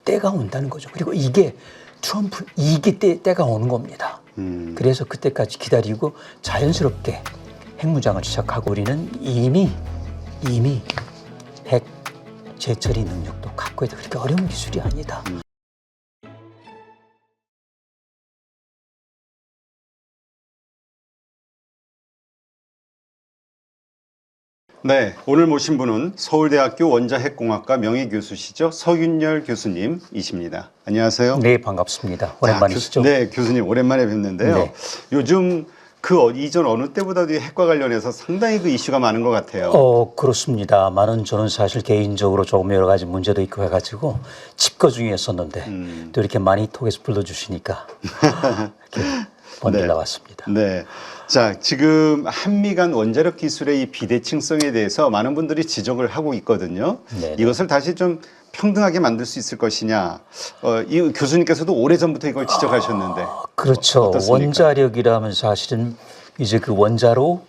때가 온다는 거죠. 그리고 이게 트럼프 이기 때가 오는 겁니다. 그래서 그때까지 기다리고 자연스럽게 핵무장을 시작하고 우리는 이미 핵 재처리 능력도 갖고 있다. 그렇게 어려운 기술이 아니다. 네, 오늘 모신 분은 서울대학교 원자핵공학과 명예교수시죠. 서윤열 교수님이십니다. 안녕하세요. 네, 반갑습니다. 오랜만이시죠? 네, 교수님 오랜만에 뵙는데요. 네. 요즘 그 이전 어느 때보다도 핵과 관련해서 상당히 그 이슈가 많은 것 같아요. 그렇습니다만은 저는 사실 개인적으로 조금 여러 가지 문제도 있고 해가지고 칩거 중에 있었는데 또 이렇게 많이 톡에서 불러주시니까 이렇게 번들 나왔습니다. 네. 자, 지금 한미 간 원자력 기술의 이 비대칭성에 대해서 많은 분들이 지적을 하고 있거든요. 네네. 이것을 다시 좀 평등하게 만들 수 있을 것이냐. 이 교수님께서도 오래전부터 이걸 지적하셨는데. 그렇죠. 어떻습니까? 원자력이라면 사실은 이제 그 원자로라고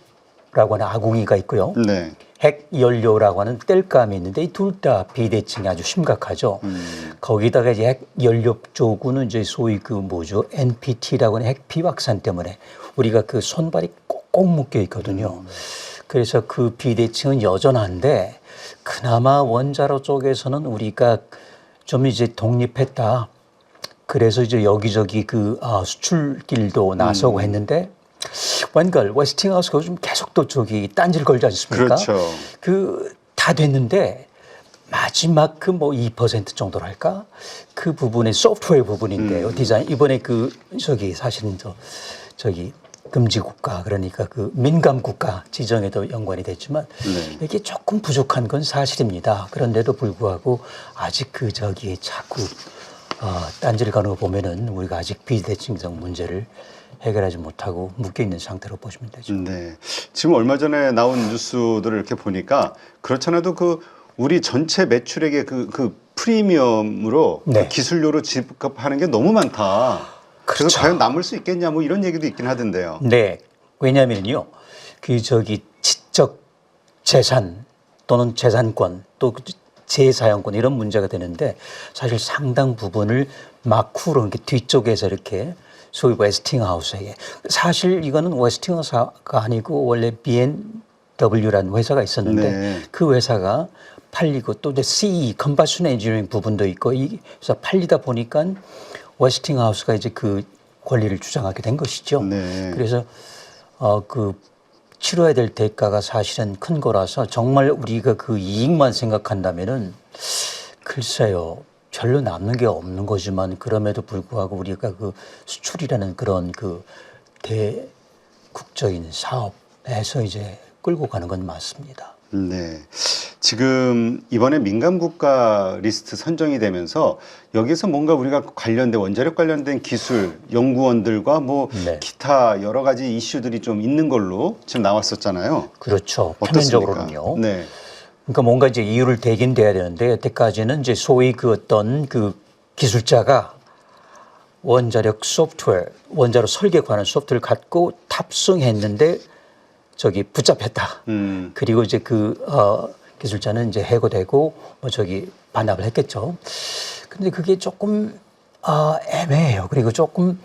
하는 아궁이가 있고요. 네. 핵연료라고 하는 땔감이 있는데 이 둘 다 비대칭이 아주 심각하죠. 거기다가 이제 핵연료 쪽은 이제 소위 그 뭐죠? NPT라고 하는 핵 비확산 때문에 우리가 그 손발이 꼭꼭 묶여 있거든요. 그래서 그 비대칭은 여전한데 그나마 원자로 쪽에서는 우리가 좀 이제 독립했다. 그래서 이제 여기저기 그 수출길도 나서고 했는데 웬걸 웨스팅하우스가 좀 계속 또 저기 딴지를 걸지 않습니까? 그렇죠. 그 다 됐는데 마지막 그 뭐 2% 정도랄까 그 부분의 소프트웨어 부분인데요. 디자인 이번에 그 저기 사실은 저기 금지 국가 그러니까 그 민감 국가 지정에도 연관이 됐지만 이게 조금 부족한 건 사실입니다. 그런데도 불구하고 아직 그 저기 자꾸 딴지를 가는 거 보면은 우리가 아직 비대칭성 문제를 해결하지 못하고 묶여 있는 상태로 보시면 되죠. 네. 지금 얼마 전에 나온 뉴스들을 이렇게 보니까 그렇잖아도 그 우리 전체 매출액의 그 프리미엄으로 네. 그 기술료로 지급하는 게 너무 많다. 그래서 그렇죠. 과연 남을 수 있겠냐 뭐 이런 얘기도 있긴 하던데요. 네. 왜냐하면요. 그 저기 지적 재산 또는 재산권 또 재사용권 이런 문제가 되는데 사실 상당 부분을 마쿠로 이렇게 뒤쪽에서 이렇게 소위 웨스팅하우스에 사실 이거는 웨스팅하우스가 아니고 원래 BNW라는 회사가 있었는데 네. 그 회사가 팔리고 또 이제 CE 컨버션 엔지니어링 부분도 있고 그래서 팔리다 보니까 웨스팅하우스가 이제 그 권리를 주장하게 된 것이죠. 네. 그래서 그 치러야 될 대가가 사실은 큰 거라서 정말 우리가 그 이익만 생각한다면은 글쎄요. 별로 남는 게 없는 거지만 그럼에도 불구하고 우리가 그 수출이라는 그런 그 대국적인 사업에서 이제 끌고 가는 건 맞습니다. 네. 지금 이번에 민간국가 리스트 선정이 되면서 여기서 뭔가 우리가 관련된 원자력 관련된 기술 연구원들과 뭐 네. 기타 여러 가지 이슈들이 좀 있는 걸로 지금 나왔었잖아요. 그렇죠. 어떻습니까? 표면적으로는요. 네. 그러니까 뭔가 이제 이유를 대긴 돼야 되는데 여태까지는 이제 소위 그 어떤 그 기술자가 원자력 소프트웨어, 원자로 설계에 관한 소프트웨어를 갖고 탑승했는데 저기 붙잡혔다. 그리고 이제 그 기술자는 이제 해고되고 뭐 저기 반납을 했겠죠. 근데 그게 조금 애매해요. 그리고 조금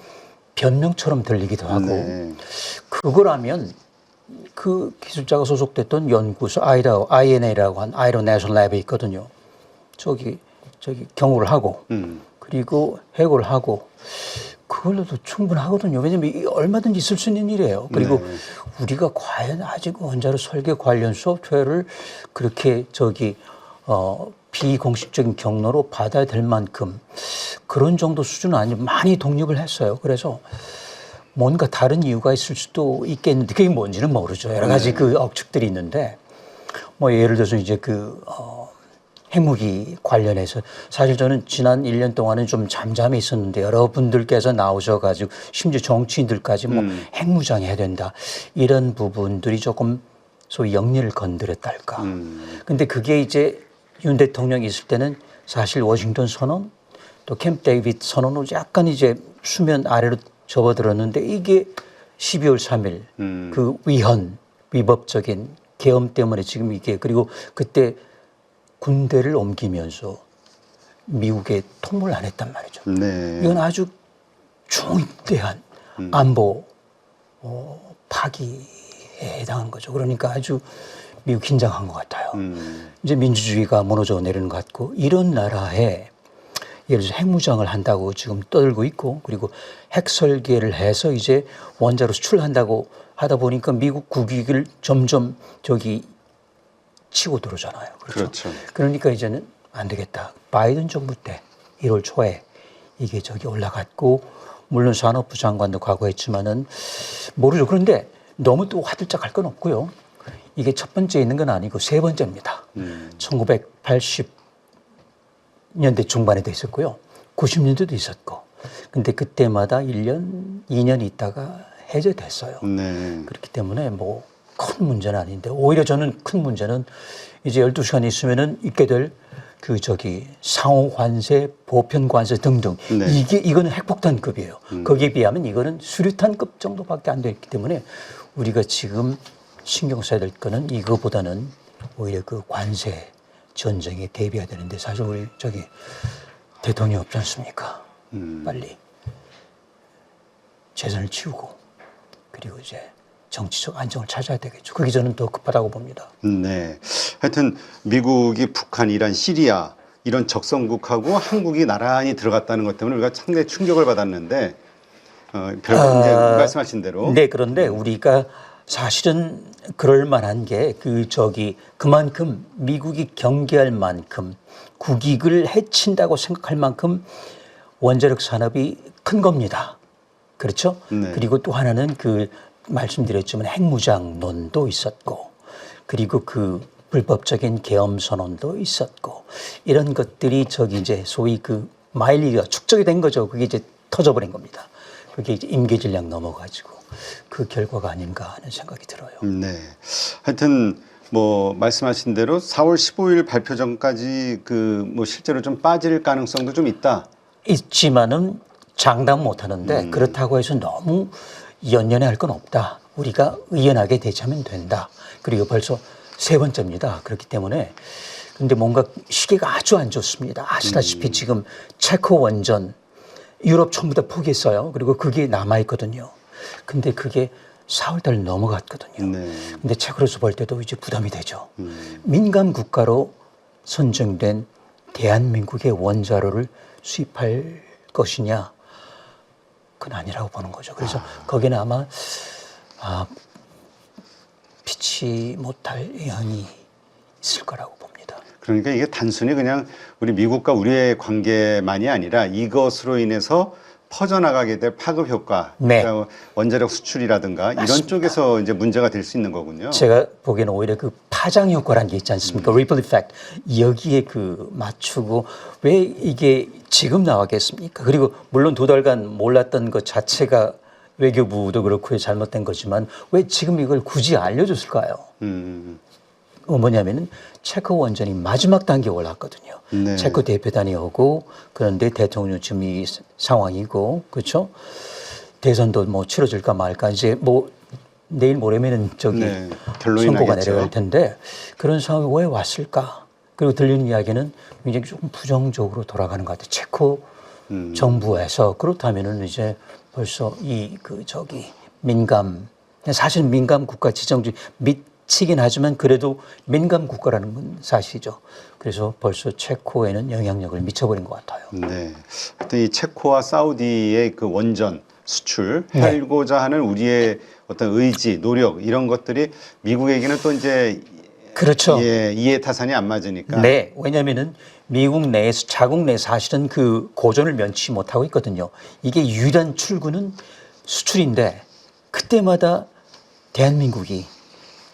변명처럼 들리기도 하고 네. 그거라면 그 기술자가 소속됐던 연구소 INA라고 한 아이로 내셔널 랩이 있거든요. 저기 경호를 하고 그리고 해고를 하고 그걸로도 충분하거든요. 왜냐하면 이게 얼마든지 있을 수 있는 일이에요. 그리고 네. 우리가 과연 아직 원자로 설계 관련 소프트웨어를 그렇게 비공식적인 경로로 받아야 될 만큼 그런 정도 수준은 아니고 많이 독립을 했어요. 그래서 뭔가 다른 이유가 있을 수도 있겠는데 그게 뭔지는 모르죠. 여러 가지 그 억측들이 있는데 뭐 예를 들어서 이제 핵무기 관련해서 사실 저는 지난 1년 동안은 좀 잠잠히 있었는데 여러분들께서 나오셔가지고 심지어 정치인들까지 뭐 핵무장해야 된다 이런 부분들이 조금 소위 영리를 건드렸달까. 근데 그게 이제 윤 대통령이 있을 때는 사실 워싱턴 선언 또 캠프 데이비드 선언으로 약간 이제 수면 아래로 접어들었는데 이게 12월 3일 그 위법적인 계엄 때문에 지금 이게 그리고 그때 군대를 옮기면서 미국에 통보를 안 했단 말이죠. 네. 이건 아주 중대한 안보 파기에 해당한 거죠. 그러니까 아주 미국 긴장한 것 같아요. 이제 민주주의가 무너져 내리는 것 같고 이런 나라에 예를 들어서 핵무장을 한다고 지금 떠들고 있고 그리고 핵 설계를 해서 이제 원자로 수출한다고 하다 보니까 미국 국익을 점점 치고 들어오잖아요. 그렇죠. 그러니까 이제는 안 되겠다. 바이든 정부 때 1월 초에 이게 올라갔고 물론 산업부 장관도 과거했지만은 모르죠. 그런데 너무 또 화들짝 할 건 없고요. 이게 첫 번째 있는 건 아니고 세 번째입니다. 1980년대 중반에도 있었고요. 90년대도 있었고. 근데 그때마다 1년, 2년 있다가 해제됐어요. 네. 그렇기 때문에 뭐 큰 문제는 아닌데 오히려 저는 큰 문제는 이제 12시간 있으면은 있게 될 상호 관세, 보편 관세 등등. 네. 이거는 핵폭탄급이에요. 거기에 비하면 이거는 수류탄급 정도밖에 안 되기 때문에 우리가 지금 신경 써야 될 거는 이거보다는 오히려 그 관세 전쟁에 대비해야 되는데 사실 우리 대통령이 없지 않습니까? 빨리 재선을 치우고 그리고 이제 정치적 안정을 찾아야 되겠죠. 그게 저는 더 급하다고 봅니다. 네. 하여튼 미국이 북한, 이란, 시리아 이런 적성국하고 한국이 나란히 들어갔다는 것 때문에 우리가 상당히 충격을 받았는데 이제 말씀하신 대로. 네, 그런데 우리가 사실은 그럴 만한 게 그만큼 미국이 경계할 만큼 국익을 해친다고 생각할 만큼 원자력 산업이 큰 겁니다. 그렇죠? 네. 그리고 또 하나는 말씀드렸지만 핵무장론도 있었고 그리고 불법적인 계엄 선언도 있었고 이런 것들이 이제 소위 마일리가 축적이 된 거죠. 그게 이제 터져버린 겁니다. 그게 이제 임계질량 넘어가지고 그 결과가 아닌가 하는 생각이 들어요. 네. 하여튼 뭐 말씀하신 대로 4월 15일 발표 전까지 뭐 실제로 좀 빠질 가능성도 좀 있다. 있지만은 장담 못 하는데 그렇다고 해서 너무 연연해 할 건 없다. 우리가 의연하게 대처하면 된다. 그리고 벌써 세 번째입니다. 그렇기 때문에 근데 뭔가 시기가 아주 안 좋습니다. 아시다시피 지금 체코 원전 유럽 전부 다 포기했어요. 그리고 그게 남아있거든요. 근데 그게 4월 달 넘어갔거든요. 네. 근데 체코로서 볼 때도 이제 부담이 되죠. 민간 국가로 선정된 대한민국의 원자로를 수입할 것이냐? 그건 아니라고 보는 거죠. 그래서 거기는 아마 피치 못할 의향이 있을 거라고 봅니다. 그러니까 이게 단순히 그냥 우리 미국과 우리의 관계만이 아니라 이것으로 인해서 퍼져나가게 될 파급 효과, 네. 그러니까 원자력 수출이라든가 맞습니다. 이런 쪽에서 이제 문제가 될 수 있는 거군요. 제가 보기에는 오히려 파장 효과라는 게 있지 않습니까? Ripple effect. 여기에 맞추고 왜 이게 지금 나왔겠습니까? 그리고 물론 2달간 몰랐던 것 자체가 외교부도 그렇고 잘못된 거지만 왜 지금 이걸 굳이 알려줬을까요? 뭐냐면은 체코 원전이 마지막 단계에 올랐거든요. 네. 체코 대표단이 오고 그런데 대통령 지금 이 상황이고 그렇죠? 대선도 뭐 치러질까 말까 이제 내일 모레면은 네. 결론이 선고가 나겠죠. 내려갈 텐데 그런 상황이 왜 왔을까? 그리고 들리는 이야기는 굉장히 조금 부정적으로 돌아가는 것 같아요. 체코 정부에서 그렇다면은 이제 벌써 사실 민감 국가 지정주의 미치긴 하지만 그래도 민감 국가라는 건 사실이죠. 그래서 벌써 체코에는 영향력을 미쳐버린 것 같아요. 네. 하여튼 이 체코와 사우디의 원전 수출 하고자 하는 우리의 어떤 의지, 노력 이런 것들이 미국에게는 또 이제 그렇죠. 예, 이해타산이 안 맞으니까. 네, 왜냐하면은 미국 내에서 자국 내 사실은 고전을 면치 못하고 있거든요. 이게 유일한 출구는 수출인데 그때마다 대한민국이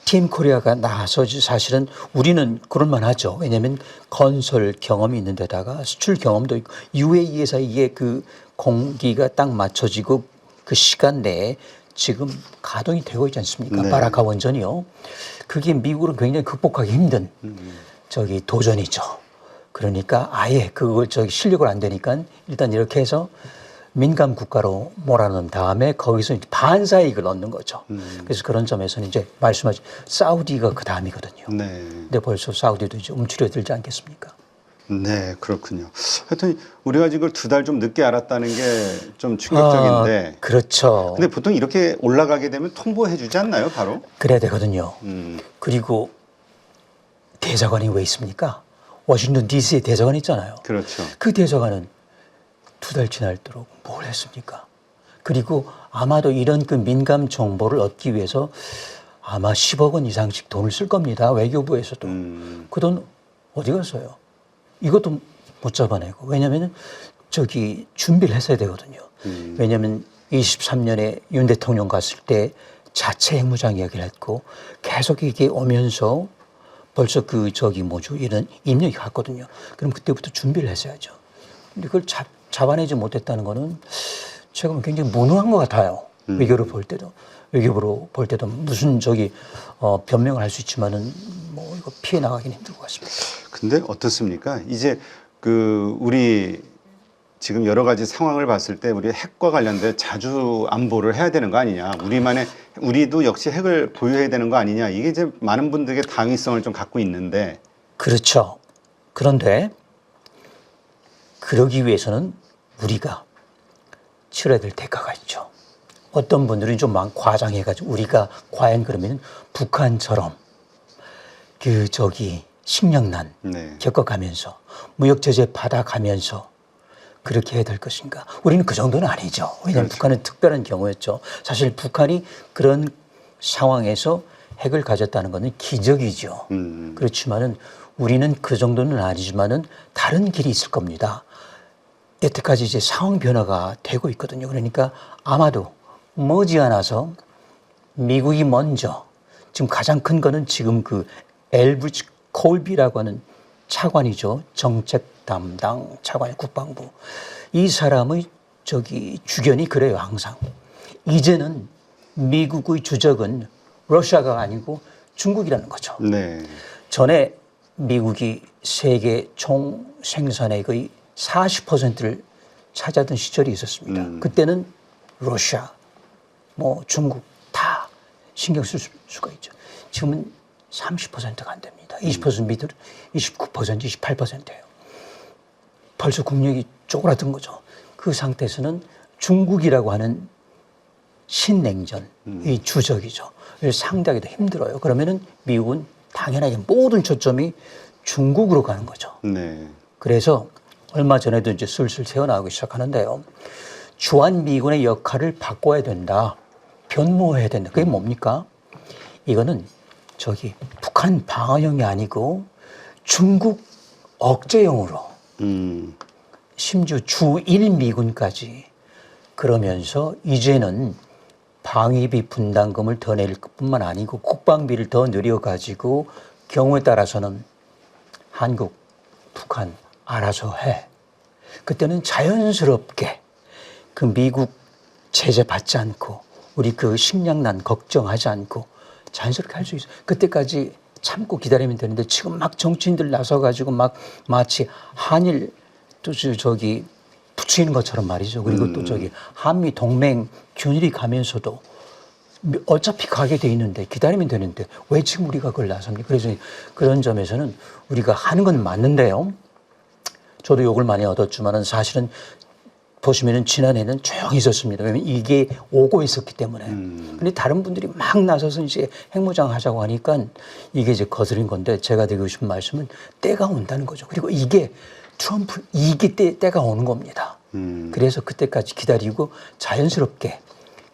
TM 코리아가 나서 사실은 우리는 그럴만하죠. 왜냐하면 건설 경험이 있는 데다가 수출 경험도 있고 UAE에서 이게 공기가 딱 맞춰지고 그 시간 내에 지금 가동이 되고 있지 않습니까? 네. 바라카 원전이요. 그게 미국은 굉장히 극복하기 힘든 도전이죠. 그러니까 아예 그걸 실력을 안 되니까 일단 이렇게 해서 민감 국가로 몰아넣은 다음에 거기서 반사이익을 얻는 거죠. 그래서 그런 점에서는 이제 말씀하신 사우디가 그 다음이거든요. 네. 근데 벌써 사우디도 이제 움츠려들지 않겠습니까? 네, 그렇군요. 하여튼 우리가 이걸 2달 좀 늦게 알았다는 게 좀 충격적인데. 그렇죠. 근데 보통 이렇게 올라가게 되면 통보해 주지 않나요, 바로? 그래야 되거든요. 음, 그리고 대사관이 왜 있습니까? 워싱턴 DC에 대사관이 있잖아요. 그렇죠. 그 대사관은 2달 지날도록 뭘 했습니까? 그리고 아마도 이런 그 민감 정보를 얻기 위해서 아마 10억 원 이상씩 돈을 쓸 겁니다. 외교부에서도. 그 돈 어디 갔어요? 이것도 못 잡아내고. 왜냐하면 저기 준비를 했어야 되거든요. 왜냐하면 23년에 윤 대통령 갔을 때 자체 핵무장 이야기를 했고 계속 이게 오면서 벌써 그 저기 뭐죠 이런 입력이 갔거든요. 그럼 그때부터 준비를 했어야죠. 근데 그걸 잡아내지 못했다는 거는 제가 보면 굉장히 무능한 것 같아요. 외교로 볼 때도. 외교부로 볼 때도 무슨 저기 변명을 할 수 있지만은 뭐 이거 피해 나가기는 힘들 것 같습니다. 근데 어떻습니까? 이제 그 우리 지금 여러 가지 상황을 봤을 때 우리 핵과 관련돼 자주 안보를 해야 되는 거 아니냐. 우리도 역시 핵을 보유해야 되는 거 아니냐. 이게 이제 많은 분들에게 당위성을 좀 갖고 있는데. 그렇죠. 그런데 그러기 위해서는 우리가 치러야 될 대가가 있죠. 어떤 분들은 좀 과장해가지고 우리가 과연 그러면 북한처럼 그 저기 식량난 네. 겪어가면서 무역 제재 받아가면서 그렇게 해야 될 것인가? 우리는 그 정도는 아니죠. 왜냐하면 그렇죠. 북한은 특별한 경우였죠. 사실 북한이 그런 상황에서 핵을 가졌다는 것은 기적이죠. 그렇지만은 우리는 그 정도는 아니지만은 다른 길이 있을 겁니다. 여태까지 이제 상황 변화가 되고 있거든요. 그러니까 아마도 머지않아서 미국이 먼저 지금 가장 큰 거는 지금 그 엘브리지 콜비라고 하는 차관이죠. 정책 담당 차관 국방부. 이 사람의 저기 주견이 그래요. 항상. 이제는 미국의 주적은 러시아가 아니고 중국이라는 거죠. 네. 전에 미국이 세계 총 생산의 거의 40%를 차지하던 시절이 있었습니다. 그때는 러시아, 뭐 중국 다 신경 쓸 수가 있죠. 지금은 30%가 안 됩니다. 20% 밑으로 29%, 28%예요. 벌써 국력이 쪼그라든 거죠. 그 상태에서는 중국이라고 하는 신냉전의 주적이죠. 상대하기도 힘들어요. 그러면은 미국은 당연하게 모든 초점이 중국으로 가는 거죠. 네. 그래서 얼마 전에도 이제 슬슬 새어나오기 시작하는데요. 주한미군의 역할을 바꿔야 된다. 변모해야 된다. 그게 뭡니까? 이거는 저기 북한 방어용이 아니고 중국 억제용으로 심지어 주1미군까지 그러면서 이제는 방위비 분담금을 더 낼 뿐만 아니고 국방비를 더 늘려가지고 경우에 따라서는 한국, 북한 알아서 해. 그때는 자연스럽게 그 미국 제재 받지 않고 우리 그 식량난 걱정하지 않고 자연스럽게 할 수 있어요. 그때까지 참고 기다리면 되는데 지금 막 정치인들 나서가지고 막 마치 한일 또 저기 붙이는 것처럼 말이죠. 그리고 또 저기 한미 동맹 균일이 가면서도 어차피 가게 돼 있는데 기다리면 되는데 왜 지금 우리가 그걸 나섭니까? 그래서 그런 점에서는 우리가 하는 건 맞는데요. 저도 욕을 많이 얻었지만은 사실은 보시면은 지난해는 조용히 있었습니다. 왜냐면 이게 오고 있었기 때문에. 근데 다른 분들이 막 나서서 이제 핵무장 하자고 하니까 이게 이제 거스린 건데 제가 드리고 싶은 말씀은 때가 온다는 거죠. 그리고 이게 트럼프 이게 때가 오는 겁니다. 그래서 그때까지 기다리고 자연스럽게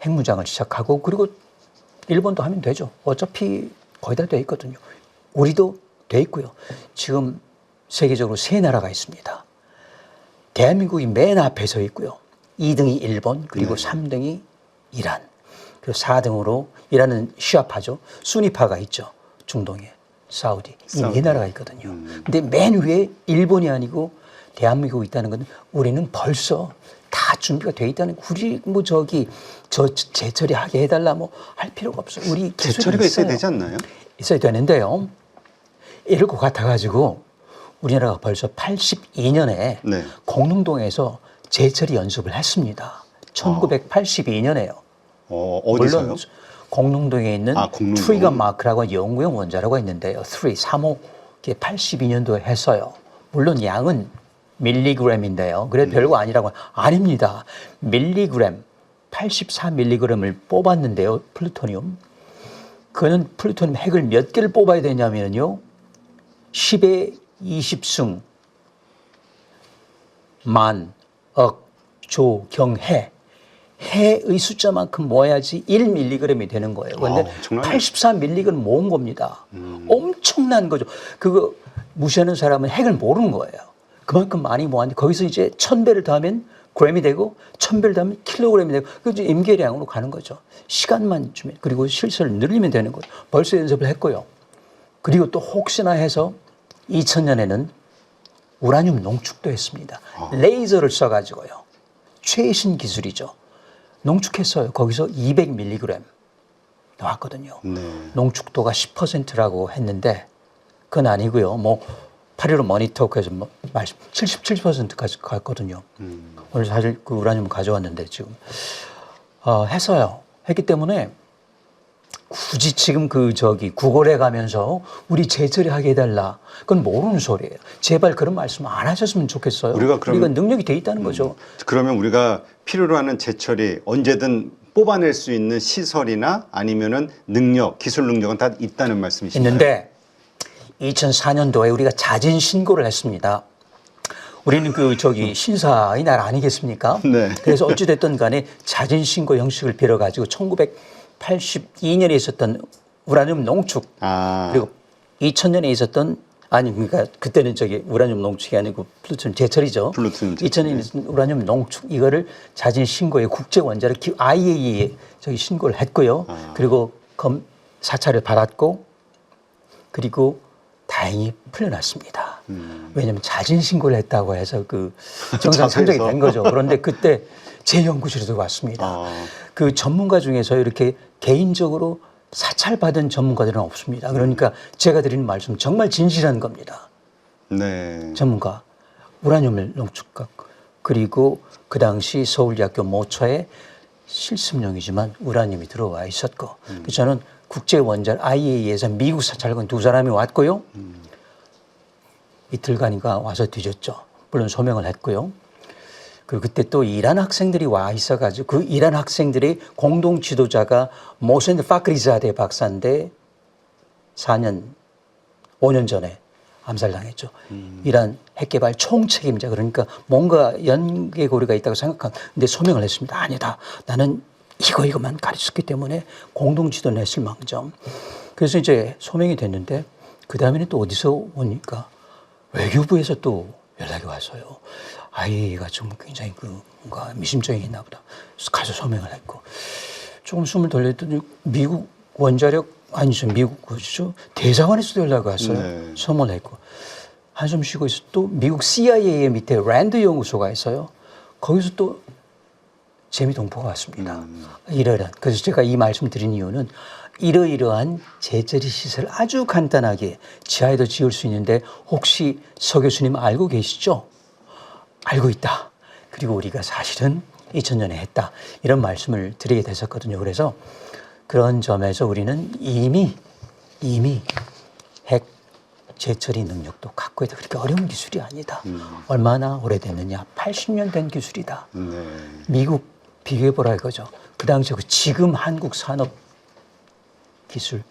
핵무장을 시작하고 그리고 일본도 하면 되죠. 어차피 거의 다 돼 있거든요. 우리도 돼 있고요. 지금 세계적으로 3나라가 있습니다. 대한민국이 맨 앞에 서 있고요. 2등이 일본, 그리고 3등이 이란, 그리고 4등으로 이란은 시아파죠. 수니파가 있죠. 중동에 사우디. 이 4나라가 있거든요. 근데 맨 위에 일본이 아니고 대한민국이 있다는 건 우리는 벌써 다 준비가 돼 있다는 우리 뭐 저기 저 재처리 하게 해달라 뭐 할 필요가 없어요. 우리 재처리가 있어야 되지 않나요? 있어야 되는데요. 이럴 것 같아가지고 우리나라가 벌써 82년에 네. 공릉동에서 재처리 연습을 했습니다. 1982년에요. 어디서요? 물론 공릉동에 있는 공릉동. 트리거 마크라고 연구용 원자로가 있는데요. 3호 82년도에 했어요. 물론 양은 밀리그램인데요. 그래도 별거 아니라고. 아닙니다. 밀리그램, 84밀리그램을 뽑았는데요. 플루토늄. 그는 플루토늄 핵을 몇 개를 뽑아야 되냐면요. 10의 20승, 만, 억, 조, 경, 해. 해의 숫자만큼 모아야지 1밀리그램이 되는 거예요. 그런데 84밀리그램 모은 겁니다. 엄청난 거죠. 그거 무시하는 사람은 핵을 모르는 거예요. 그만큼 많이 모았는데 거기서 이제 1000배를 더하면 그램이 되고 1000배를 더하면 킬로그램이 되고 그 이제 임계량으로 가는 거죠. 시간만 주면 그리고 실수를 늘리면 되는 거죠. 벌써 연습을 했고요. 그리고 또 혹시나 해서 2000년에는 우라늄 농축도 했습니다. 레이저를 써가지고요. 최신 기술이죠. 농축했어요. 거기서 200mg 나왔거든요. 네. 농축도가 10%라고 했는데 그건 아니고요. 뭐 8.15 모니터에서 뭐 77%까지 갔거든요. 오늘 사실 그 우라늄 가져왔는데 지금 했어요. 했기 때문에 굳이 지금 구걸해 가면서 우리 재처리하게 해달라. 그건 모르는 소리예요. 제발 그런 말씀 안 하셨으면 좋겠어요. 우리가 능력이 돼 있다는 거죠. 그러면 우리가 필요로 하는 재처리 언제든 뽑아낼 수 있는 시설이나 아니면은 능력, 기술 능력은 다 있다는 말씀이신가요? 있는데 2004년도에 우리가 자진 신고를 했습니다. 우리는 신사의 날 아니겠습니까? 네. 그래서 어찌됐든 간에 자진 신고 형식을 빌어가지고 1982년에 있었던 우라늄 농축 그리고 2000년에 있었던 그러니까 그때는 우라늄 농축이 아니고 플루토늄 제철이죠. 2000년에 있었던 우라늄 농축 이거를 자진 신고에 국제 원자력 IAEA에 신고를 했고요. 그리고 사찰을 받았고 그리고 다행히 풀려났습니다. 왜냐하면 자진 신고를 했다고 해서 정상 상정이 된 거죠. 그런데 그때 제 연구실에도 왔습니다. 그 전문가 중에서 이렇게 개인적으로 사찰받은 전문가들은 없습니다. 그러니까 제가 드리는 말씀 정말 진실한 겁니다. 네. 전문가 우라늄을 농축각 그리고 그 당시 서울대학교 모처에 실습용이지만 우라늄이 들어와 있었고 그래서 저는 국제원자력 IAEA에서 미국 사찰관 2사람이 왔고요. 이틀간인가 와서 뒤졌죠. 물론 소명을 했고요. 그리고 그때 또 이란 학생들이 와 있어가지고 그 이란 학생들의 공동 지도자가 모센 파크리자데 박사인데 5년 전에 암살당했죠. 이란 핵개발 총책임자 그러니까 뭔가 연계고리가 있다고 생각하는데 소명을 했습니다. 아니다. 나는 이거만 가르쳤기 때문에 공동 지도는 했을 망정. 그래서 이제 소명이 됐는데 그 다음에는 또 어디서 오니까 외교부에서 또 연락이 왔어요. 아이가 좀 굉장히 뭔가 미심쩍이 있나 보다. 그래서 가서 소명을 했고 조금 숨을 돌렸더니 미국 원자력 미국 대사관에서도 연락이 왔어요. 네. 소문을 했고 한숨 쉬고 있어 또 미국 CIA 밑에 랜드 연구소가 있어요. 거기서 또 재미 동포가 왔습니다. 이러이러한. 그래서 제가 이 말씀 드린 이유는 이러이러한 재처리 시설 아주 간단하게 지하에도 지을 수 있는데 혹시 서 교수님 알고 계시죠? 알고 있다. 그리고 우리가 사실은 2000년에 했다. 이런 말씀을 드리게 됐었거든요. 그래서 그런 점에서 우리는 이미 핵 재처리 능력도 갖고 있다. 그렇게 어려운 기술이 아니다. 얼마나 오래됐느냐. 80년 된 기술이다. 네. 미국 비교해보라 이거죠. 그 당시에 지금 한국 산업 기술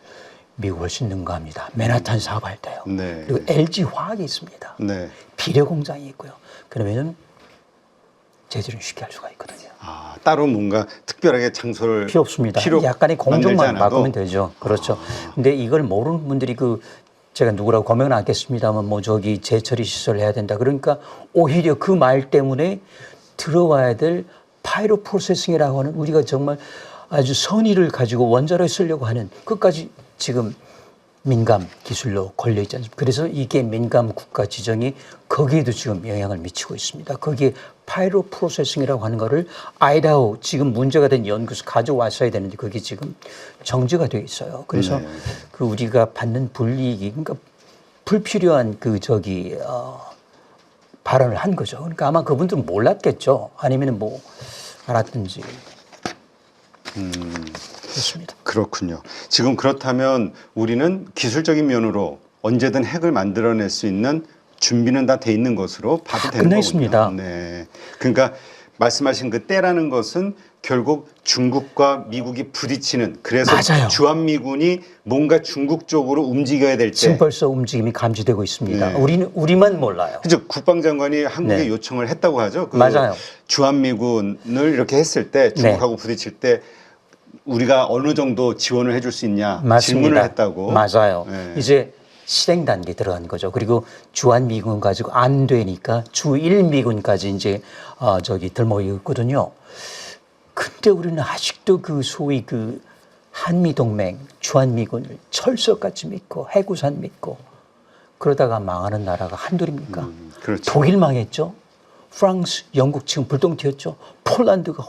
미국 훨씬 능가합니다. 맨하탄 사업할 때요. 네. 그리고 LG 화학이 있습니다. 네. 비료 공장이 있고요. 그러면은 재질은 쉽게 할 수가 있거든요. 따로 뭔가 특별하게 장소를 필요 없습니다. 약간의 공정만 바꾸면 되죠. 그렇죠. 근데 이걸 모르는 분들이 제가 누구라고 고명은 않겠습니다만 재처리 시설을 해야 된다. 그러니까 오히려 그 말 때문에 들어와야 될 파이로 프로세싱이라고 하는 우리가 정말 아주 선의를 가지고 원자로에 쓰려고 하는 끝까지 지금 민감 기술로 걸려 있지 않습니까? 그래서 이게 민감 국가 지정이 거기에도 지금 영향을 미치고 있습니다. 거기에 파이로 프로세싱이라고 하는 거를 아이다호 지금 문제가 된 연구소 가져왔어야 되는데 그게 지금 정지가 되어 있어요. 그래서 우리가 받는 불이익이 그러니까 불필요한 발언을 한 거죠. 그러니까 아마 그분들은 몰랐겠죠. 아니면 알았든지. 그렇습니다. 그렇군요. 지금 그렇다면 우리는 기술적인 면으로 언제든 핵을 만들어낼 수 있는 준비는 다 돼 있는 것으로 봐도 되는 끝나 거군요. 있습니다. 네. 그러니까 말씀하신 그 때라는 것은 결국 중국과 미국이 부딪히는 그래서 맞아요. 주한미군이 뭔가 중국 쪽으로 움직여야 될 지금 때. 벌써 움직임이 감지되고 있습니다. 네. 우리만 몰라요. 그죠. 국방장관이 한국에 네. 요청을 했다고 하죠. 그 맞아요. 주한미군을 이렇게 했을 때 중국하고 부딪힐 때 우리가 어느 정도 지원을 해줄 수 있냐 맞습니다. 질문을 했다고. 맞아요. 네. 이제 실행 단계 들어간 거죠. 그리고 주한미군 가지고 안 되니까 주1미군까지 이제 저기 들모이거든요. 근데 우리는 아직도 그 소위 그 한미동맹 주한미군을 철석같이 믿고 해구산 믿고 그러다가 망하는 나라가 한둘입니까? 그렇죠. 독일 망했죠. 프랑스, 영국 지금 불똥 튀었죠. 폴란드가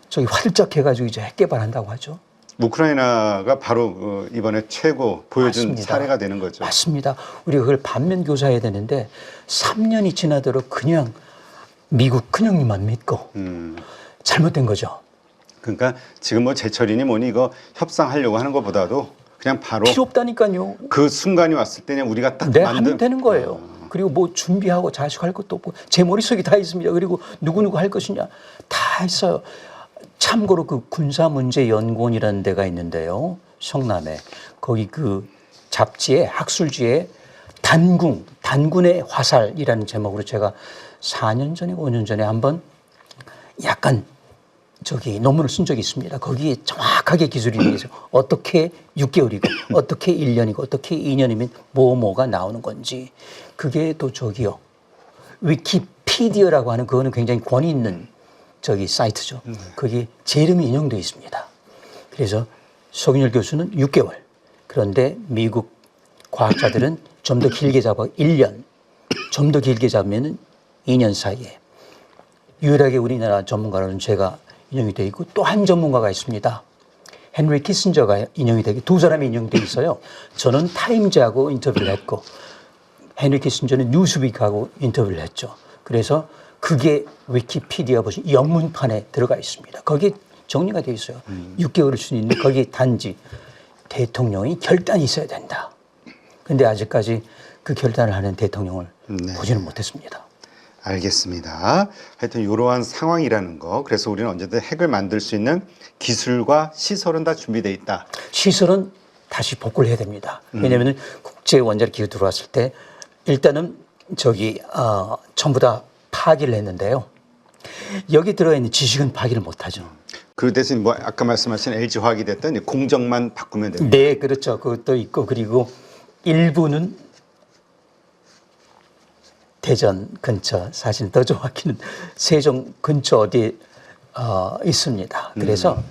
저기 활짝 해가지고 이제 핵 개발한다고 하죠. 우크라이나가 바로 이번에 최고 보여준 맞습니다. 사례가 되는 거죠. 맞습니다. 우리가 그걸 반면 교사해야 되는데 3년이 지나도록 그냥 미국 큰형님만 믿고 잘못된 거죠. 그러니까 지금 뭐 제철이니 뭐니 이거 협상하려고 하는 것보다도 그냥 바로 필요 없다니까요. 그 순간이 왔을 때 그냥 우리가 딱 네, 만든 하면 되는 거예요. 그리고 뭐 준비하고 자식할 것도 없고 제 머릿속에 다 있습니다. 그리고 누구누구 할 것이냐 다 있어요. 참고로 그 군사문제연구원이라는 데가 있는데요. 성남에 거기 그 잡지에 학술지에 단군의 화살이라는 제목으로 제가 4년 전에 5년 전에 한번 약간 저기 논문을 쓴 적이 있습니다. 거기에 정확하게 기술이 되어서 어떻게 6개월이고 어떻게 1년이고 어떻게 2년이면 뭐가 나오는 건지 그게 또 저기요 위키피디어라고 하는 그거는 굉장히 권위 있는 저기 사이트죠. 거기 제 이름이 인용되어 있습니다. 그래서 송인열 교수는 6개월. 그런데 미국 과학자들은 좀 더 길게 잡아 1년, 좀 더 길게 잡으면 2년 사이에. 유일하게 우리나라 전문가로는 제가 인용이 되어 있고 또 한 전문가가 있습니다. 헨리 키신저가 인용이 되고 두 사람이 인용되어 있어요. 저는 타임즈하고 인터뷰를 했고 헨리 키신저는 뉴스위크하고 인터뷰를 했죠. 그래서 그게 위키피디아 보시면 영문판에 들어가 있습니다. 거기에 정리가 되어 있어요. 6개월일 수 있는 거기에 단지 대통령이 결단이 있어야 된다. 그런데 아직까지 그 결단을 하는 대통령을 보지는 못했습니다. 알겠습니다. 하여튼 이러한 상황이라는 거. 그래서 우리는 언제든 핵을 만들 수 있는 기술과 시설은 다 준비되어 있다. 시설은 다시 복구를 해야 됩니다. 왜냐하면 국제 원자력 기구 들어왔을 때 일단은 저기 전부 다 파기를 했는데요. 여기 들어있는 지식은 파기를 못하죠. 그 대신 뭐 아까 말씀하신 LG화학이 됐든 공정만 바꾸면 됩니다. 네, 그렇죠. 그것도 있고 그리고 일부는 대전 근처, 사실 더 정확히는 세종 근처 어디에 있습니다. 그래서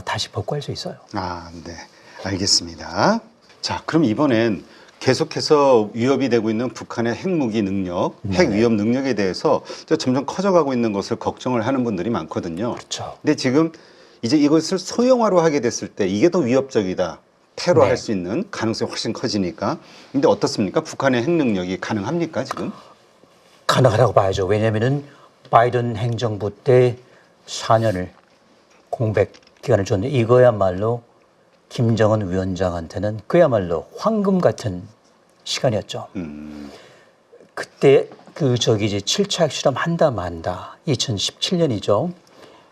다시 복구할 수 있어요. 아, 네. 알겠습니다. 자, 그럼 이번엔 계속해서 위협이 되고 있는 북한의 핵무기 능력, 핵 위협 능력에 대해서 점점 커져가고 있는 것을 걱정을 하는 분들이 많거든요. 그렇죠. 근데 지금 이제 이것을 소형화로 하게 됐을 때 이게 더 위협적이다. 테러할 수 있는 가능성이 훨씬 커지니까. 근데 어떻습니까? 북한의 핵 능력이 가능합니까, 지금? 가능하다고 봐야죠. 왜냐하면은 바이든 행정부 때 4년을 공백 기간을 줬는데 이거야말로 김정은 위원장한테는 그야말로 황금 같은 시간이었죠. 그때 그 저기 이제 7차 핵실험 한다 만다 2017년이죠.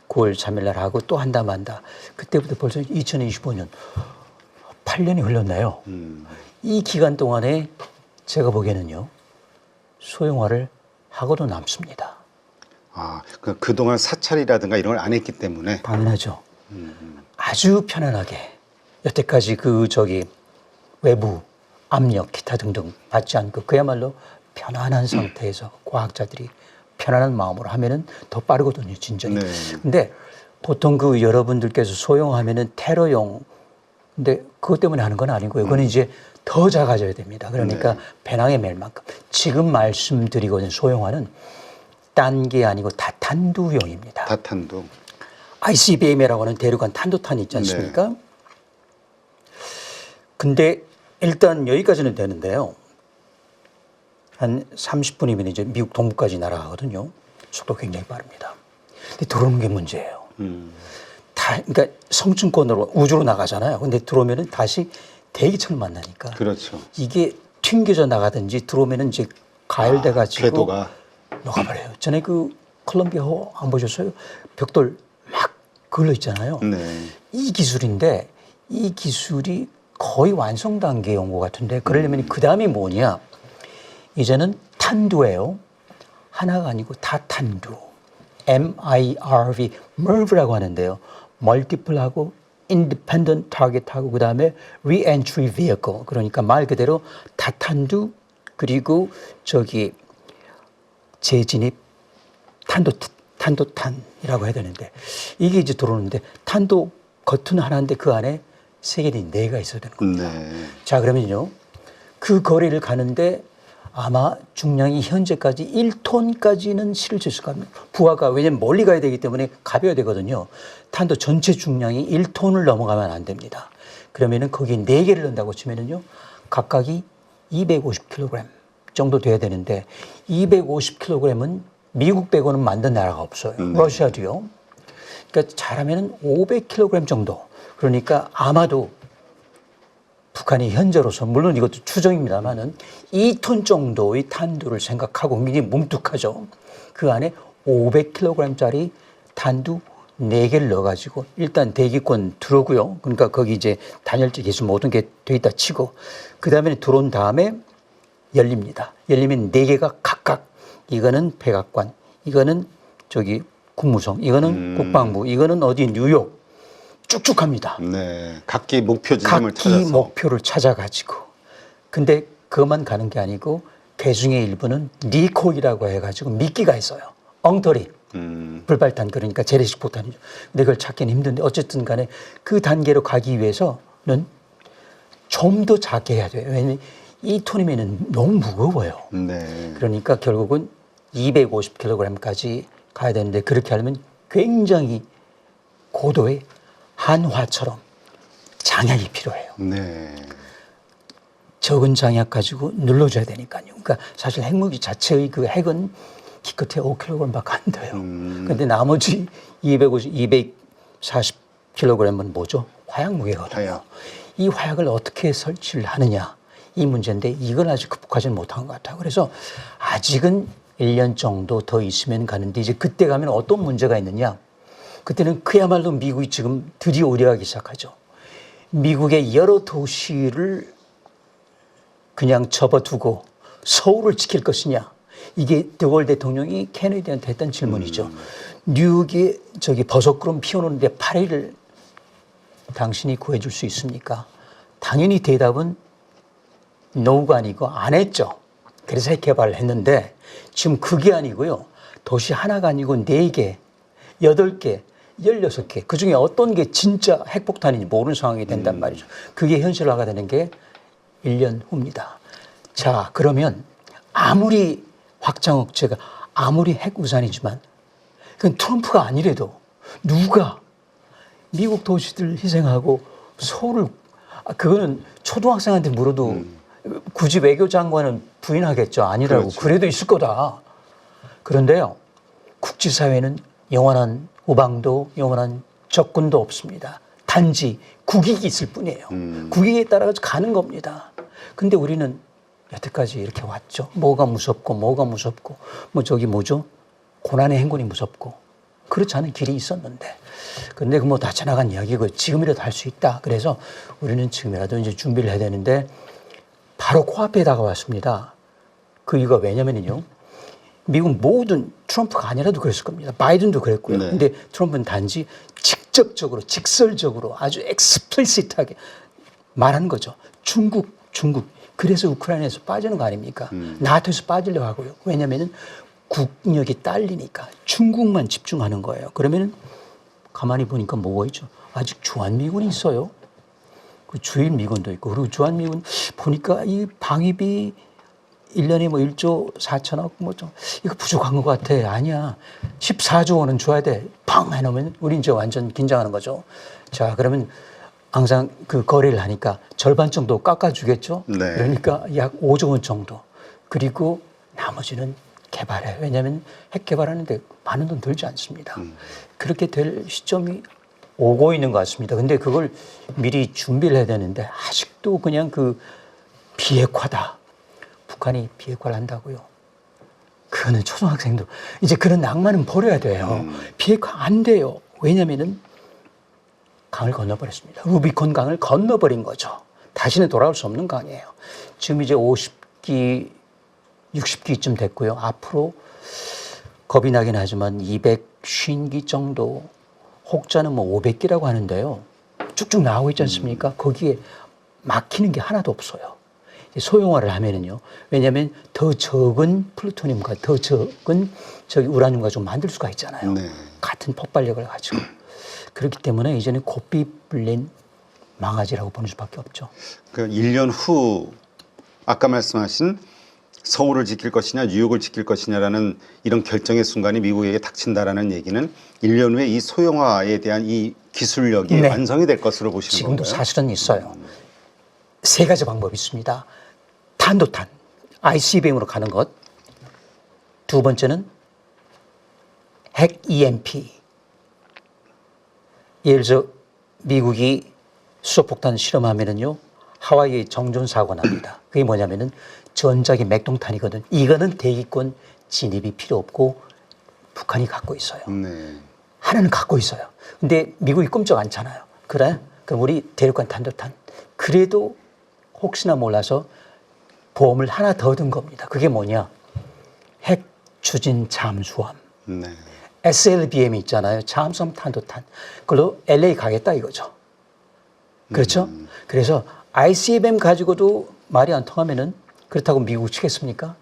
9월 3일 날 하고 또 한다 만다. 그때부터 벌써 2025년 8년이 흘렀나요? 이 기간 동안에 제가 보기에는요. 소형화를 하고도 남습니다. 아, 그동안 사찰이라든가 이런 걸 안 했기 때문에. 당연하죠. 아주 편안하게 여태까지 그 저기 외부 압력 기타 등등 받지 않고 그야말로 편안한 상태에서 과학자들이 편안한 마음으로 하면은 더 빠르거든요, 진전이. 네. 근데 보통 그 여러분들께서 소형하면은 테러용 근데 그것 때문에 하는 건 아니고요. 그건 이제 더 작아져야 됩니다. 그러니까 배낭에 맬 만큼. 지금 말씀드리고 있는 소형화는 딴 게 아니고 다탄두용입니다. 다탄두. ICBM이라고 하는 대륙간 탄도탄이 있지 않습니까? 근데 일단 여기까지는 되는데요. 한 30분이면 이제 미국 동부까지 날아가거든요. 속도 굉장히 빠릅니다. 근데 들어오는 게 문제예요. 그러니까 성층권으로 우주로 나가잖아요. 근데 들어오면은 다시 대기천을 만나니까. 그렇죠. 이게 튕겨져 나가든지 들어오면은 이제 가열돼 가지고 궤도가 녹아버려요. 전에 그 콜롬비아호 안 보셨어요? 벽돌 막 걸려 있잖아요. 네. 이 기술인데 이 기술이 거의 완성 단계에 온 것 같은데 그러려면 그 다음이 뭐냐? 이제는 탄두예요. 하나가 아니고 다탄두. MIRV, MERV라고 하는데요. 멀티플하고 independent target하고 그다음에 re-entry vehicle. 그러니까 말 그대로 다탄두 그리고 저기 재진입 탄도탄이라고 해야 되는데 이게 이제 들어오는데 탄도 겉은 하나인데 그 안에 세겔이 4가 있어야 되는 겁니다. 네. 자 그러면요. 그 거리를 가는데 아마 중량이 현재까지 1톤까지는 실을 수 있을 겁니다. 부하가 왜냐면 멀리 가야 되기 때문에 가벼워야 되거든요. 탄도 전체 중량이 1톤을 넘어가면 안 됩니다. 그러면은 거기에 4개를 넣는다고 치면은요. 각각이 250kg 정도 돼야 되는데 250kg은 미국 빼고는 만든 나라가 없어요. 러시아도요. 그러니까 잘하면은 500kg 정도. 그러니까 아마도 북한이 현재로서 물론 이것도 추정입니다만은 2톤 정도의 탄두를 생각하고 굉장히 뭉툭하죠. 그 안에 500kg짜리 탄두 4개를 넣어가지고 일단 대기권 들어오고요. 그러니까 거기 이제 단열재 기술 모든 게 돼 있다 치고 그 다음에 들어온 다음에 열립니다. 열리면 4개가 각각 이거는 백악관, 이거는 저기 국무성, 이거는 국방부, 이거는 어디 뉴욕 쭉쭉 갑니다. 네. 각기 목표 지점을 각기 찾아서. 목표를 찾아가지고. 근데 그것만 가는 게 아니고 그 중에 일부는 리콜이라고 해가지고 미끼가 있어요. 엉터리. 불발탄 그러니까 재래식 포탄이죠. 근데 그걸 찾기는 힘든데 어쨌든 간에 그 단계로 가기 위해서는 좀 더 작게 해야 돼요. 왜냐하면 2톤이면 너무 무거워요. 네. 그러니까 결국은 250kg까지 가야 되는데 그렇게 하려면 굉장히 고도의 한화처럼 장약이 필요해요. 네. 적은 장약 가지고 눌러줘야 되니까요. 그러니까 사실 핵무기 자체의 그 핵은 기껏해 5kg밖에 안 돼요. 그런데 나머지 240kg은 뭐죠? 화약무기거든요. 화약. 이 화약을 어떻게 설치를 하느냐 이 문제인데 이걸 아직 극복하지는 못한 것 같아요. 그래서 아직은 1년 정도 더 있으면 가는데 이제 그때 가면 어떤 문제가 있느냐. 그때는 그야말로 미국이 지금 드디어 우려하기 시작하죠. 미국의 여러 도시를 그냥 접어두고 서울을 지킬 것이냐. 이게 드골 대통령이 케네디한테 했던 질문이죠. 뉴욕이 저기 버섯구름 피워놓는데 파리를 당신이 구해줄 수 있습니까? 당연히 대답은 no가 아니고 안 했죠. 그래서 핵 개발을 했는데 지금 그게 아니고요. 도시 하나가 아니고 4개, 8개, 16개. 그중에 어떤 게 진짜 핵폭탄인지 모르는 상황이 된단 말이죠. 그게 현실화가 되는 게 1년 후입니다. 자, 그러면 아무리 확장 억제가 아무리 핵 우산이지만 그건 트럼프가 아니래도 누가 미국 도시들 희생하고 서울을 그거는 초등학생한테 물어도 굳이 외교장관은 부인하겠죠. 아니라고. 그렇죠. 그래도 있을 거다. 그런데요. 국제사회는 영원한 우방도 영원한 적군도 없습니다. 단지 국익이 있을 뿐이에요. 국익에 따라서 가는 겁니다. 근데 우리는 여태까지 이렇게 왔죠. 뭐가 무섭고 뭐 저기 뭐죠? 고난의 행군이 무섭고 그렇지 않은 길이 있었는데 근데 그 뭐 다 지나간 이야기고 지금이라도 할 수 있다. 그래서 우리는 지금이라도 이제 준비를 해야 되는데 바로 코앞에 다가왔습니다. 그 이유가 왜냐면요. 미국 모든 트럼프가 아니라도 그랬을 겁니다. 바이든도 그랬고요. 네. 근데 트럼프는 단지 직접적으로 직설적으로 아주 explicit하게 말한 거죠. 중국. 그래서 우크라이나에서 빠지는 거 아닙니까? 나토에서 빠지려고 하고요. 왜냐면은 국력이 딸리니까 중국만 집중하는 거예요. 그러면은 가만히 보니까 뭐가 있죠? 아직 주한미군이 있어요. 그 주일미군도 있고 그리고 주한미군 보니까 이 방위비 1년에 뭐 1조 4천억 뭐 좀 이거 부족한 것 같아. 아니야. 14조 원은 줘야 돼. 팡 해놓으면 우리 이제 완전 긴장하는 거죠. 자, 그러면 항상 그 거래를 하니까 절반 정도 깎아주겠죠. 네. 그러니까 약 5조 원 정도. 그리고 나머지는 개발해. 왜냐하면 핵 개발하는데 많은 돈 들지 않습니다. 그렇게 될 시점이 오고 있는 것 같습니다. 근데 그걸 미리 준비를 해야 되는데 아직도 그냥 그 비핵화다. 북한이 비핵화를 한다고요. 그거는 초등학생도 이제 그런 낭만은 버려야 돼요. 비핵화 안 돼요. 왜냐면은 강을 건너버렸습니다. 루비콘 강을 건너버린 거죠. 다시는 돌아올 수 없는 강이에요. 지금 이제 50기, 60기쯤 됐고요. 앞으로 겁이 나긴 하지만 250기 정도, 혹자는 뭐 500기라고 하는데요. 쭉쭉 나오고 있지 않습니까? 거기에 막히는 게 하나도 없어요. 소형화를 하면은요. 왜냐하면 더 적은 플루토늄과 더 적은 저기 우라늄 가지고 만들 수가 있잖아요. 네. 같은 폭발력을 가지고. 그렇기 때문에 이제는 고삐 불린 망아지라고 보는 수밖에 없죠. 그 1년 후 아까 말씀하신 서울을 지킬 것이냐 뉴욕을 지킬 것이냐라는 이런 결정의 순간이 미국에게 닥친다라는 얘기는 1년 후에 이 소형화에 대한 이 기술력이 네. 완성이 될 것으로 보시는 지금도 건가요? 사실은 있어요. 세 가지 방법이 있습니다. 탄도탄, ICBM으로 가는 것. 두 번째는 핵 EMP. 예를 들어 미국이 수소폭탄 실험하면은요, 하와이에 정전 사고가 납니다. 그게 뭐냐면은 전작이 맥동탄이거든. 이거는 대기권 진입이 필요 없고 북한이 갖고 있어요. 네. 하나는 갖고 있어요. 근데 미국이 꼼짝 않잖아요. 그래? 그럼 우리 대륙간 탄도탄. 그래도 혹시나 몰라서 보험을 하나 더 든 겁니다. 그게 뭐냐? 핵 추진 잠수함. 네. SLBM이 있잖아요. 잠수함 탄도탄. 그걸로 LA 가겠다 이거죠. 그렇죠? 그래서 ICBM 가지고도 말이 안 통하면은 그렇다고 미국 치겠습니까?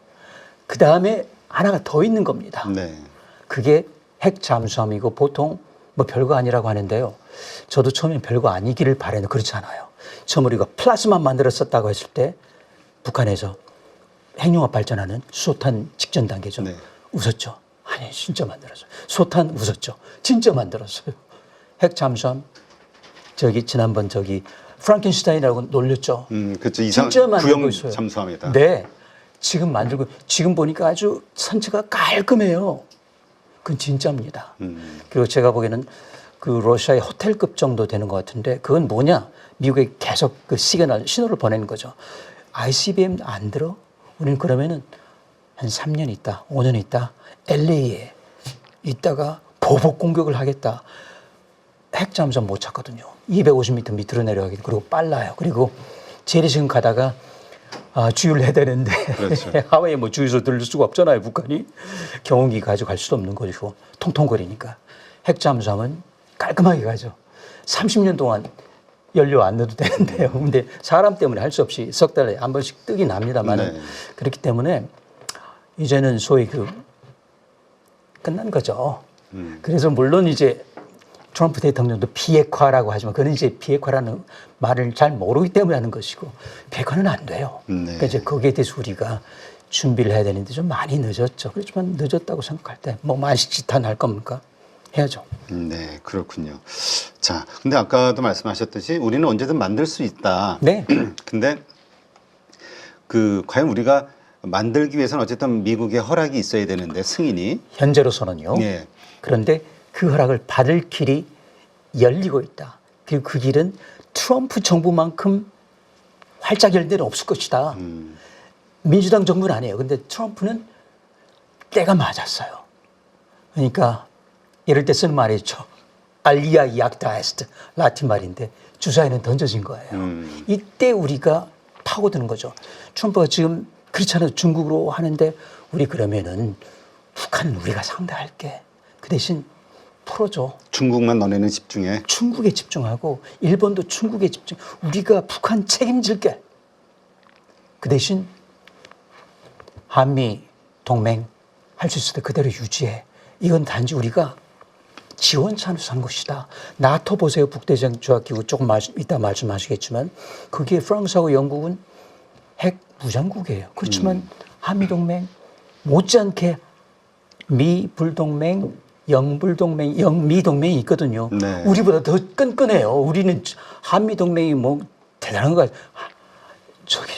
그 다음에 하나가 더 있는 겁니다. 네. 그게 핵 잠수함이고 보통 뭐 별거 아니라고 하는데요. 저도 처음엔 별거 아니기를 바랬는데 그렇지 않아요. 처음 우리가 플라즈마 만들었었다고 했을 때 북한에서 핵융합 발전하는 수소탄 직전 단계죠. 네. 웃었죠. 아니 진짜 만들었어요. 소탄 웃었죠. 진짜 만들었어요. 핵 잠수함 저기 지난번 저기 프랑켄슈타인이라고 놀렸죠. 그렇죠. 이상 진짜 만들고 구형 있어요. 잠수함이다. 네. 지금 만들고 지금 보니까 아주 선체가 깔끔해요. 그건 진짜입니다. 그리고 제가 보기에는 그 러시아의 호텔급 정도 되는 것 같은데 그건 뭐냐? 미국에 계속 그 신호를 보내는 거죠. ICBM 안 들어? 우리는 그러면은 한 3년 있다, 5년 있다, LA에 있다가 보복 공격을 하겠다. 핵 잠수함 못 찾거든요. 250m 밑으로 내려가기 그리고 빨라요. 그리고 재래시금 가다가 주유를 해야 되는데 그렇죠. 하와이에 뭐 주유소 들릴 수가 없잖아요. 북한이 경운기 가지고 갈 수도 없는 것이고 통통거리니까 핵 잠수함은 깔끔하게 가죠. 30년 동안 연료 안 넣어도 되는데요. 근데 사람 때문에 할 수 없이 석 달에 한 번씩 뜨긴 합니다만 네. 그렇기 때문에 이제는 소위 끝난 거죠. 그래서 물론 이제 트럼프 대통령도 비핵화라고 하지만 그는 이제 비핵화라는 말을 잘 모르기 때문에 하는 것이고 비핵화는 안 돼요. 네. 그러니까 이제 거기에 대해서 우리가 준비를 해야 되는데 좀 많이 늦었죠. 그렇지만 늦었다고 생각할 때 뭐 만식지탄 할 겁니까? 해야죠. 네, 그렇군요. 자, 근데 아까도 말씀하셨듯이 우리는 언제든 만들 수 있다. 네. 근데 과연 우리가 만들기 위해서는 어쨌든 미국의 허락이 있어야 되는데 승인이. 현재로서는요. 네. 그런데 그 허락을 받을 길이 열리고 있다. 그리고 그 길은 트럼프 정부만큼 활짝 열릴 데는 없을 것이다. 민주당 정부는 아니에요. 근데 트럼프는 때가 맞았어요. 그러니까 이럴 때 쓰는 말이 있죠. 알리아 약다에스트 라틴 말인데 주사위는 던져진 거예요. 이때 우리가 파고드는 거죠. 트럼프가 지금 그렇잖아요. 중국으로 하는데 우리 그러면은 북한은 우리가 상대할게. 그 대신 풀어줘. 중국만 너네는 집중해. 중국에 집중하고 일본도 중국에 집중. 우리가 북한 책임질게. 그 대신 한미 동맹 할 수 있을 때 그대로 유지해. 이건 단지 우리가 지원 찬스 한 것이다. 나토 보세요. 북대장 조약기구 조금 이따 말씀하시겠지만 거기에 프랑스하고 영국은 핵 무장국이에요. 그렇지만 한미동맹 못지않게 미불동맹, 영불동맹, 영미동맹이 있거든요. 네. 우리보다 더 끈끈해요. 우리는 한미동맹이 뭐 대단한 거 저기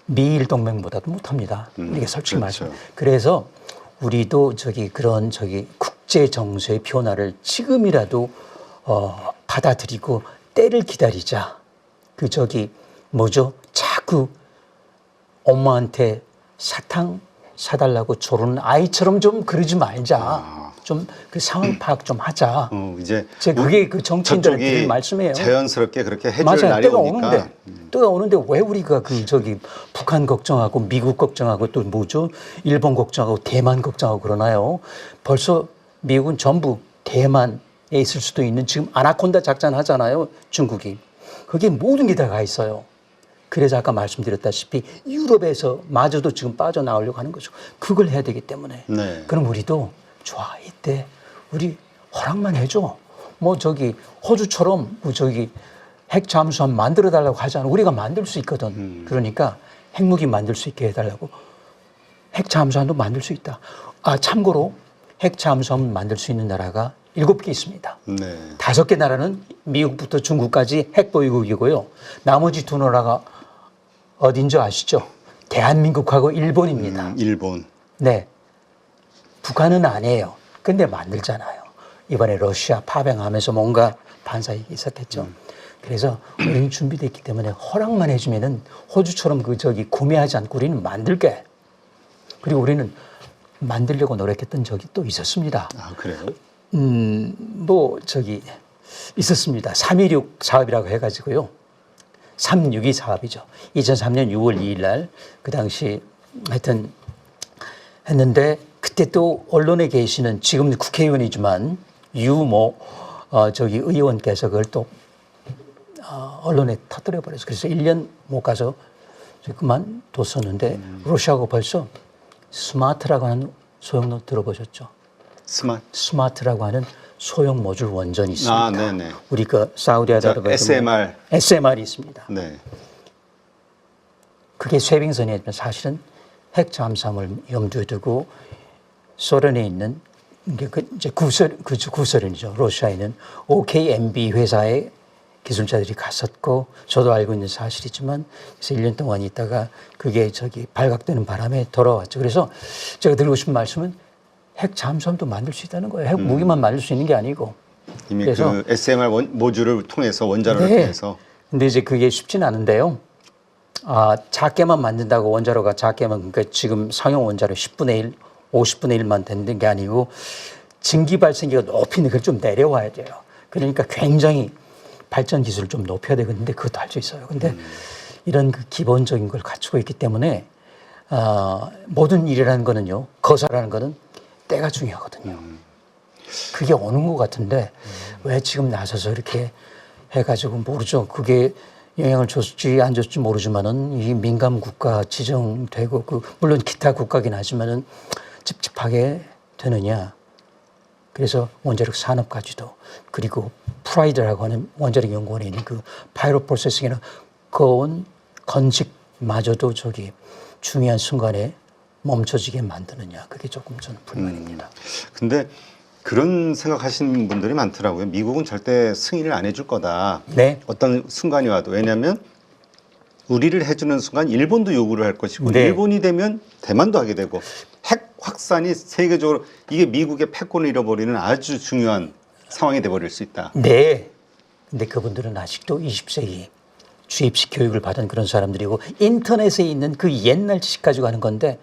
미일동맹보다도 못합니다. 이게 솔직히 그렇죠. 말씀. 그래서 우리도 그런 국제 정세의 변화를 지금이라도 받아들이고 때를 기다리자. 자꾸 엄마한테 사탕 사달라고 조르는 아이처럼 좀 그러지 말자. 좀 그 상황 파악 좀 하자. 이제 제가 그게 그 정치인들한테 드릴 저쪽이 말씀이에요. 자연스럽게 그렇게 해줄 맞아요. 날이 오니까. 때가 오는데 왜 우리가 그 저기 북한 걱정하고 미국 걱정하고 또 뭐죠? 일본 걱정하고 대만 걱정하고 그러나요? 벌써 미국은 전부 대만에 있을 수도 있는 지금 아나콘다 작전 하잖아요. 중국이. 거기에 모든 게 다 가 있어요. 그래서 아까 말씀드렸다시피 유럽에서 마저도 지금 빠져나오려고 하는 거죠. 그걸 해야 되기 때문에. 네. 그럼 우리도 좋아. 이때 우리 허락만 해줘. 뭐 저기 호주처럼 뭐 저기 핵 잠수함 만들어 달라고 하잖아. 우리가 만들 수 있거든. 그러니까 핵무기 만들 수 있게 해달라고. 핵 잠수함도 만들 수 있다. 아 참고로 핵 잠수함 만들 수 있는 나라가 7개 있습니다. 네. 5개 나라는 미국부터 중국까지 핵 보유국이고요. 나머지 2나라가 어딘지 아시죠? 대한민국하고 일본입니다. 일본. 네. 북한은 아니에요. 근데 만들잖아요. 이번에 러시아 파병하면서 뭔가 반사이익이 있었겠죠. 그래서 우리는 준비됐기 때문에 허락만 해주면은 호주처럼 그 저기 구매하지 않고 우리는 만들게. 그리고 우리는 만들려고 노력했던 적이 또 있었습니다. 아, 그래요? 뭐 저기 있었습니다. 316 사업이라고 해가지고요. 362 사업이죠. 2003년 6월 2일 날 그 당시 하여튼 했는데 그때 또 언론에 계시는 지금 국회의원이지만 유모 저기 의원께서 그걸 또 언론에 터뜨려 버려서 그래서 1년 못 가서 그만뒀었는데 러시아가 벌써 스마트라고 하는 소형 들어보셨죠? 스마트라고 하는 소형 모듈 원전이 있습니다. 아, 네네. 우리 그 사우디아라비아 SMR이 있습니다. 네. 그게 쇄빙선이지만 사실은 핵 잠수함을 염두에 두고 소련에 있는 그 이제 구소련이죠. 러시아에 있는 OKMB 회사의 기술자들이 갔었고 저도 알고 있는 사실이지만 그래서 1년 동안 있다가 그게 저기 발각되는 바람에 돌아왔죠. 그래서 제가 드리고 싶은 말씀은 핵 잠수함도 만들 수 있다는 거예요. 핵 무기만 만들 수 있는 게 아니고. 이미 그래서 그 SMR 모듈을 통해서 원자로를 네. 통해서. 근데 이제 그게 쉽진 않은데요. 아, 작게만 만든다고 원자로가 작게만 그러니까 지금 상용 원자로 10분의 1, 50분의 1만 되는 게 아니고 증기 발생기가 높이 그걸 좀 내려와야 돼요. 그러니까 굉장히 발전 기술을 좀 높여야 되겠는데 그것도 할 수 있어요. 근데 이런 그 기본적인 걸 갖추고 있기 때문에 모든 일이라는 거는요. 거사라는 거는 때가 중요하거든요. 그게 오는 것 같은데 왜 지금 나서서 이렇게 해가지고 모르죠. 그게 영향을 줬지 안 줬지 모르지만은 이 민감 국가 지정되고 그 물론 기타 국가긴 하지만은 찝찝하게 되느냐. 그래서 원자력 산업까지도 그리고 프라이드라고 하는 원자력 연구원에 있는 그 파이로 프로세싱이나 고온 건식마저도 저기 중요한 순간에 멈춰지게 만드느냐. 그게 조금 저는 불만입니다. 근데 그런 생각하시는 분들이 많더라고요. 미국은 절대 승인을 안 해줄 거다. 네. 어떤 순간이 와도. 왜냐하면 우리를 해주는 순간 일본도 요구를 할 것이고 네. 일본이 되면 대만도 하게 되고 핵 확산이 세계적으로 이게 미국의 패권을 잃어버리는 아주 중요한 상황이 돼버릴 수 있다. 네. 근데 그분들은 아직도 20세기 주입식 교육을 받은 그런 사람들이고 인터넷에 있는 그 옛날 지식 가지고 하는 건데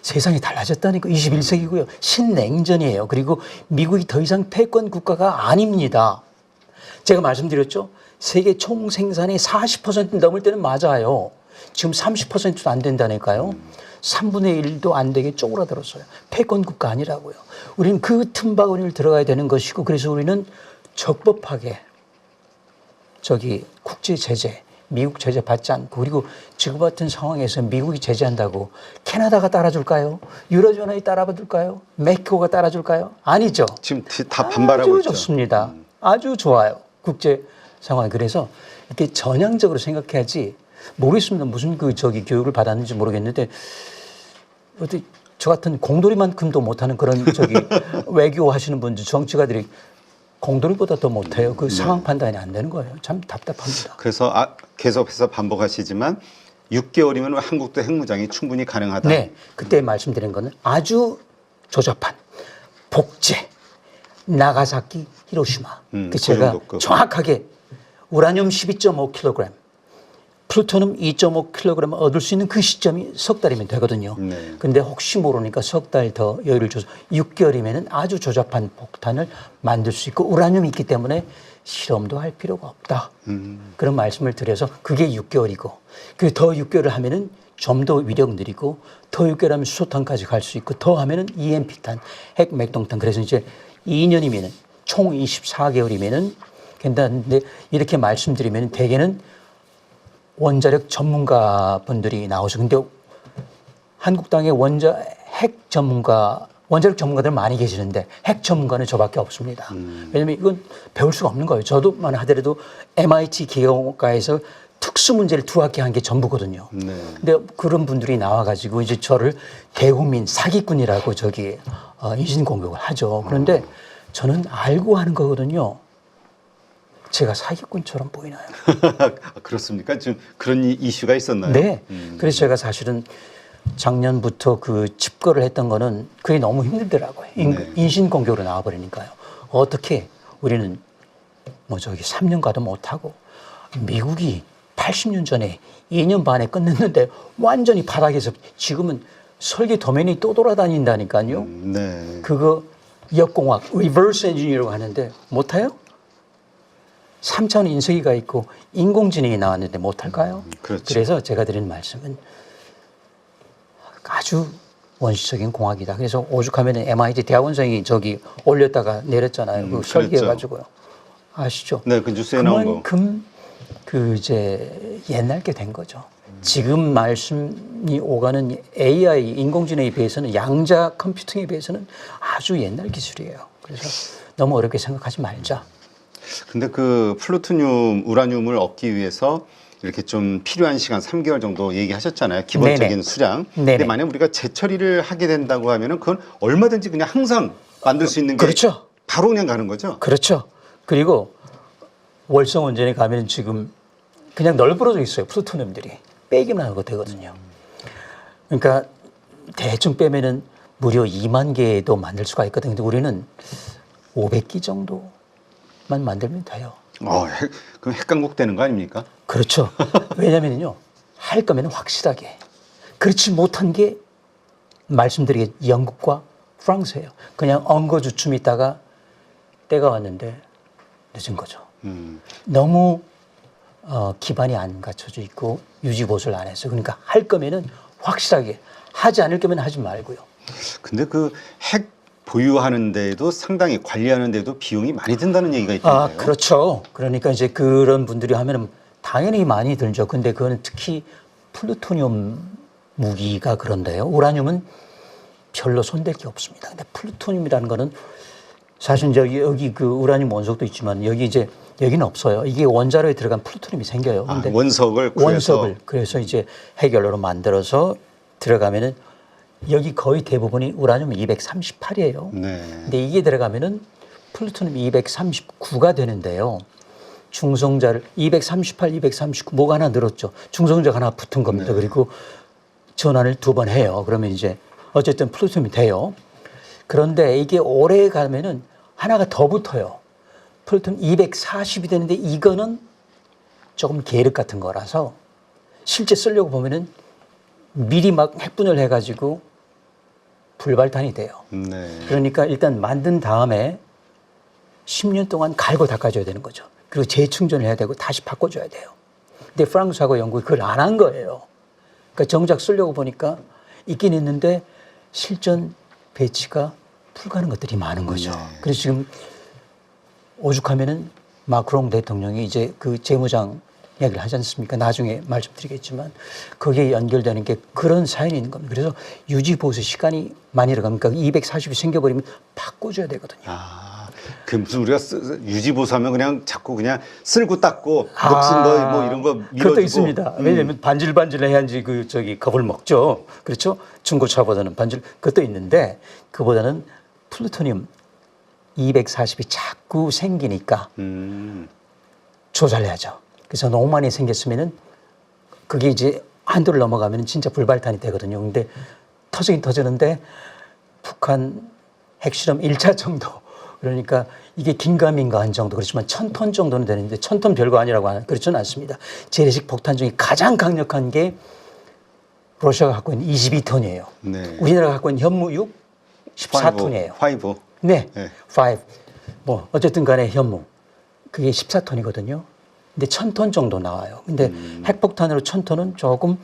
세상이 달라졌다니까 21세기고요. 신냉전이에요. 그리고 미국이 더 이상 패권 국가가 아닙니다. 제가 말씀드렸죠. 세계 총 생산의 40% 넘을 때는 맞아요. 지금 30%도 안 된다니까요. 3분의 1도 안 되게 쪼그라들었어요. 패권 국가 아니라고요. 우리는 그 틈바구니를 들어가야 되는 것이고 그래서 우리는 적법하게 저기 국제 제재 미국 제재 받지 않고 그리고 지금 같은 상황에서 미국이 제재한다고 캐나다가 따라줄까요? 유럽연합이 따라줄까요? 멕시코가 따라줄까요? 아니죠. 지금 다 반발하고 아주 있죠. 좋습니다. 아주 좋아요. 국제 상황. 그래서 이렇게 전향적으로 생각해야지 모르겠습니다. 무슨 그 저기 교육을 받았는지 모르겠는데 어떻게 저 같은 공돌이만큼도 못하는 그런 저기 외교 하시는 분들 정치가들이 공돌이보다 더 못해요. 그 상황 판단이 안 되는 거예요. 참 답답합니다. 그래서 계속해서 반복하시지만 6개월이면 한국도 핵무장이 충분히 가능하다. 네, 그때 말씀드린 거는 아주 조잡한 복제 나가사키 히로시마. 그 제가 소형도급. 정확하게 우라늄 12.5kg 플루토늄 2.5kg 얻을 수 있는 그 시점이 석 달이면 되거든요. 네. 근데 혹시 모르니까 석 달 더 여유를 줘서 6개월이면 아주 조잡한 폭탄을 만들 수 있고 우라늄이 있기 때문에 실험도 할 필요가 없다. 그런 말씀을 드려서 그게 6개월이고 그 더 6개월을 하면은 좀 더 위력 느리고 더 6개월 하면 수소탄까지 갈 수 있고 더 하면은 EMP탄, 핵 맥동탄. 그래서 이제 2년이면은 총 24개월이면은 괜찮은데 이렇게 말씀드리면 대개는 원자력 전문가 분들이 나오죠. 근데 한국 땅에 핵 전문가, 원자력 전문가들 많이 계시는데 핵 전문가는 저밖에 없습니다. 왜냐면 이건 배울 수가 없는 거예요. 저도만 하더라도 MIT 기계공학과에서 특수 문제를 2학기 한 게 전부거든요. 네. 근데 그런 분들이 나와가지고 이제 저를 대국민 사기꾼이라고 인신공격을 하죠. 그런데 저는 알고 하는 거거든요. 제가 사기꾼처럼 보이나요? 그렇습니까? 지금 그런 이슈가 있었나요? 네. 그래서 제가 사실은 작년부터 그 집거를 했던 거는 그게 너무 힘들더라고요. 네. 인신공격으로 나와버리니까요. 어떻게 우리는 3년 가도 못하고 미국이 80년 전에 2년 반에 끝냈는데 완전히 바닥에서 지금은 설계 도면이 또 돌아다닌다니까요. 네. 그거 역공학, 리버스 엔지니어라고 하는데 못해요? 3차원 인쇄기가 있고 인공지능이 나왔는데 못할까요? 그렇죠. 그래서 제가 드리는 말씀은 아주 원시적인 공학이다. 그래서 오죽하면 MIT 대학원생이 올렸다가 내렸잖아요. 그 설계해가지고요. 아시죠? 네, 그 뉴스에 나온 거. 그만큼 옛날 게 된 거죠. 지금 말씀이 오가는 AI 인공지능에 비해서는 양자 컴퓨팅에 비해서는 아주 옛날 기술이에요. 그래서 너무 어렵게 생각하지 말자. 근데 그 플루토늄, 우라늄을 얻기 위해서 이렇게 좀 필요한 시간 3개월 정도 얘기하셨잖아요. 기본적인 네네. 수량. 네네. 근데 만약 우리가 재처리를 하게 된다고 하면은 그건 얼마든지 그냥 항상 만들 수 있는 게 그렇죠. 바로 그냥 가는 거죠. 그렇죠. 그리고 월성 원전에 가면 지금 그냥 널브러져 있어요. 플루토늄들이. 빼기만 하고 되거든요. 그러니까 대충 빼면은 무려 2만 개도 만들 수가 있거든요. 근데 우리는 500기 정도만 만들면 돼요. 그럼 핵강국 되는 거 아닙니까? 그렇죠. 왜냐면요. 할 거면 확실하게. 그렇지 못한 게 말씀드리게 영국과 프랑스예요. 그냥 엉거주춤 있다가 때가 왔는데 늦은 거죠. 너무 기반이 안 갖춰져 있고 유지보수를 안 했어요. 그러니까 할 거면은 확실하게 하지 않을 거면 하지 말고요. 근데 그 핵 보유하는 데도 상당히 관리하는 데도 비용이 많이 든다는 얘기가 있던데요. 그렇죠. 그러니까 이제 그런 분들이 하면은 당연히 많이 들죠. 근데 그거는 특히 플루토늄 무기가 그런데요. 우라늄은 별로 손댈 게 없습니다. 근데 플루토늄이라는 거는 사실 여기 그 우라늄 원석도 있지만 여기는 없어요. 이게 원자로에 들어간 플루토늄이 생겨요. 근데 원석을 구해서. 그래서 이제 핵연료로 만들어서 들어가면은 여기 거의 대부분이 우라늄 238이에요. 네. 근데 이게 들어가면은 플루토늄 239가 되는데요. 중성자를 238, 239 뭐가 하나 늘었죠. 중성자가 하나 붙은 겁니다. 네. 그리고 전환을 2번 해요. 그러면 이제 어쨌든 플루토늄이 돼요. 그런데 이게 오래 가면은 하나가 더 붙어요. 플루토늄 240이 되는데 이거는 조금 계륵 같은 거라서 실제 쓰려고 보면은 미리 막 핵분열 해가지고 불발탄이 돼요. 네. 그러니까 일단 만든 다음에 10년 동안 갈고 닦아줘야 되는 거죠. 그리고 재충전을 해야 되고 다시 바꿔줘야 돼요. 근데 프랑스하고 영국이 그걸 안 한 거예요. 그러니까 정작 쓰려고 보니까 있긴 있는데 실전 배치가 불가능한 것들이 많은 거죠. 네. 그래서 지금 오죽하면은 마크롱 대통령이 이제 그 재무장 이야기를 하지 않습니까? 나중에 말씀드리겠지만 거기에 연결되는 게 그런 사연이 있는 겁니다. 그래서 유지보수 시간이 많이 들어가니까 240이 생겨버리면 바꿔줘야 되거든요. 그 무슨 우리가 유지보수하면 그냥 자꾸 그냥 쓸고 닦고 녹슨 거 뭐 이런 거 밀어주고. 그것도 있습니다. 왜냐하면 반질반질해야지 겁을 먹죠. 그렇죠? 중고차보다는 그것도 있는데 그보다는 플루토늄 240이 자꾸 생기니까 조절해야죠. 그래서 너무 많이 생겼으면은 그게 이제 한도를 넘어가면 진짜 불발탄이 되거든요. 근데 터지긴 터지는데 북한 핵실험 1차 정도 그러니까 이게 긴가민가 한 정도 그렇지만 1000톤 정도는 되는데 1000톤 별거 아니라고 하는 그렇지는 않습니다. 재래식 폭탄 중에 가장 강력한 게 러시아가 갖고 있는 22톤이에요. 네. 우리나라가 갖고 있는 현무육 14톤이에요. 화이브. 네, 네. 5. 뭐 어쨌든 간에 현무 그게 14톤이거든요. 근데 1000톤 정도 나와요. 근데 핵폭탄으로 1000톤은 조금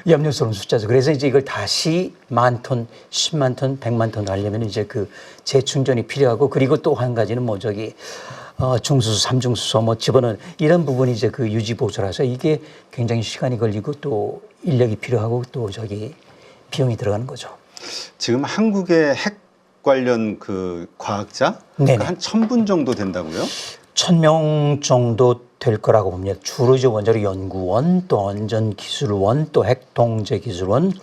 염려스러운 숫자죠. 그래서 이제 이걸 다시 10,000톤, 10만 톤, 100만 톤 하려면 이제 그 재충전이 필요하고 그리고 또 한 가지는 뭐 저기 중수소, 삼중수소 뭐 집어넣는 이런 부분이 이제 그 유지 보수라서 이게 굉장히 시간이 걸리고 또 인력이 필요하고 또 저기 비용이 들어가는 거죠. 지금 한국의 핵 관련 그 과학자 네네. 한 1000분 정도 된다고요? 1000명 정도 될 거라고 봅니다. 주로 이제 원자력 연구원, 또 안전기술원, 또 핵통제기술원,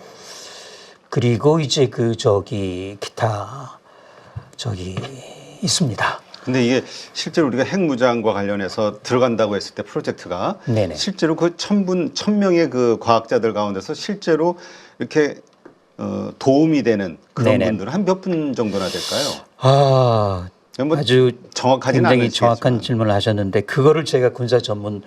그리고 이제 그 저기 기타 저기 있습니다. 근데 이게 실제로 우리가 핵무장과 관련해서 들어간다고 했을 때 프로젝트가 네네. 실제로 그 1000명의 그 과학자들 가운데서 실제로 이렇게 도움이 되는 그런 네네. 분들은 한 몇 분 정도나 될까요? 뭐 아주 정확하지는 굉장히 않으시겠지만. 정확한 질문을 하셨는데 그거를 제가 군사 전문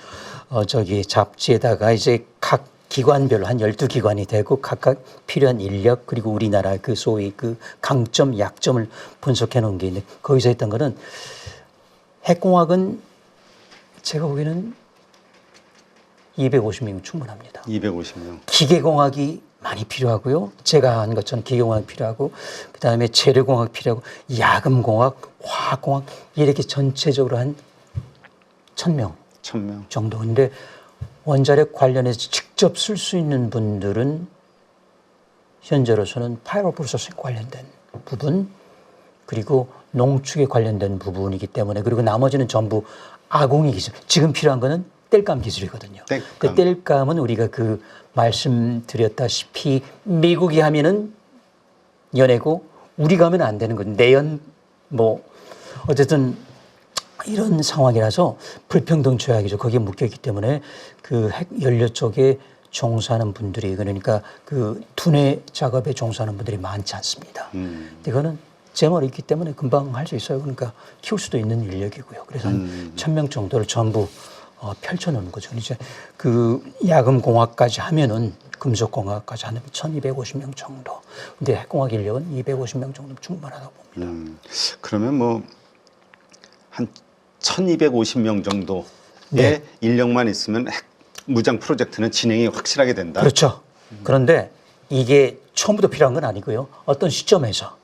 저기 잡지에다가 이제 각 기관별로 한 12기관이 되고 각각 필요한 인력 그리고 우리나라 그 소위 그 강점 약점을 분석해 놓은 게 있는데 거기서 했던 거는 핵공학은 제가 보기에는 250명이면 충분합니다. 250명. 기계공학이 많이 필요하고요. 제가 한 것처럼 기계공학이 필요하고 그다음에 재료공학이 필요하고 야금공학, 화학공학 이렇게 전체적으로 한 1000명 1000명. 정도인데 원자력 관련해서 직접 쓸 수 있는 분들은 현재로서는 파이로 프로세싱 관련된 부분 그리고 농축에 관련된 부분이기 때문에 그리고 나머지는 전부 아공이 기술. 지금 필요한 거는 땔감 기술이거든요. 땔감. 땔감은 우리가 그 말씀드렸다시피 미국이 하면은 연애고 우리가 하면 안 되는 거죠. 내연 뭐 어쨌든 이런 상황이라서 불평등 조약이죠. 거기에 묶여 있기 때문에 그 핵 연료 쪽에 종사하는 분들이 그러니까 그 투내 작업에 종사하는 분들이 많지 않습니다. 이거는 제머리 있기 때문에 금방 할 수 있어요. 그러니까 키울 수도 있는 인력이고요. 그래서 한 1000명 정도를 전부 펼쳐놓는 거죠. 이제 그 야금공학까지 하면은 금속공학까지 하면 1250명 정도. 근데 핵공학 인력은 250명 정도 충분하다고 봅니다. 그러면 뭐 한 1250명 정도의 네. 인력만 있으면 핵 무장 프로젝트는 진행이 확실하게 된다. 그렇죠. 그런데 이게 처음부터 필요한 건 아니고요. 어떤 시점에서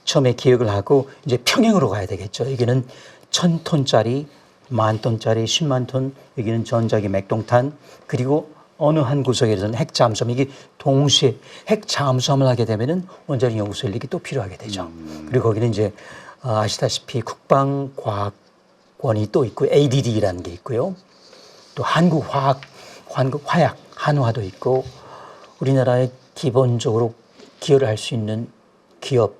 처음에 기획을 하고 이제 평행으로 가야 되겠죠. 여기는 1000톤짜리, 10,000톤짜리, 10만 톤, 여기는 전자기 맥동탄, 그리고 어느 한 구석에서는 핵 잠수함, 이게 동시에 핵 잠수함을 하게 되면은 원자력 연구소 인력이 또 필요하게 되죠. 그리고 거기는 이제 아시다시피 국방과학원이 또 있고 ADD라는 게 있고요. 또 한국화학, 한화도 있고 우리나라에 기본적으로 기여를 할 수 있는 기업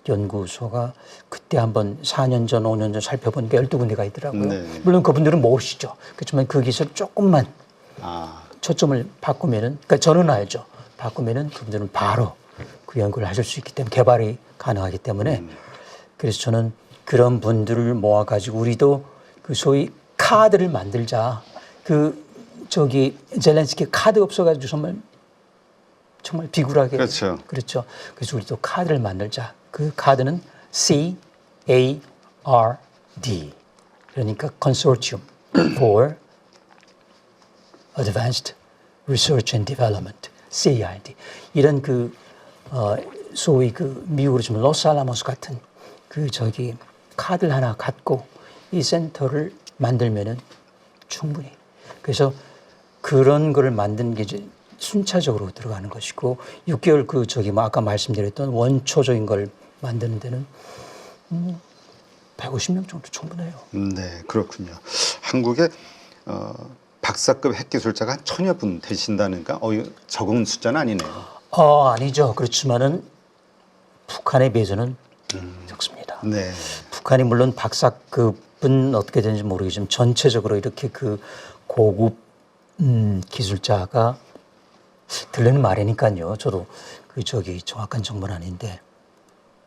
연구소가 그때 한번 4년 전, 5년 전 살펴보니까 12군데가 있더라고요. 네. 물론 그분들은 모시죠. 그렇지만 그 기술 조금만 아, 초점을 바꾸면은, 그러니까 저는 알죠. 바꾸면은 그분들은 바로 그 연구를 하실 수 있기 때문에 개발이 가능하기 때문에 그래서 저는 그런 분들을 모아가지고 우리도 그 소위 카드를 만들자. 그 저기 젤렌스키 카드 없어가지고 정말 비굴하게. 그렇죠. 그렇죠. 그래서 우리도 카드를 만들자. 그 카드는 CARD. 그러니까 Consortium for Advanced Research and Development. CARD. 이런 그 소위 그 미국으로 치면 로스알라모스 같은 그 저기 카드를 하나 갖고 이 센터를 만들면은 충분히. 그래서 그런 거를 만드는 게 이제 순차적으로 들어가는 것이고 6개월 그 저기 뭐 아까 말씀드렸던 원초적인 걸 만드는 데는 150명 정도 충분해요. 네, 그렇군요. 한국에 박사급 핵기술자가 한 1000여 분 되신다니까 이거 적은 숫자는 아니네요. 아니죠. 그렇지만은 북한에 비해서는 적습니다. 네. 북한이 물론 박사급은 어떻게 되는지 모르겠지만 전체적으로 이렇게 그 고급 기술자가 들리는 말이니까요. 저도 그 저기 정확한 정보는 아닌데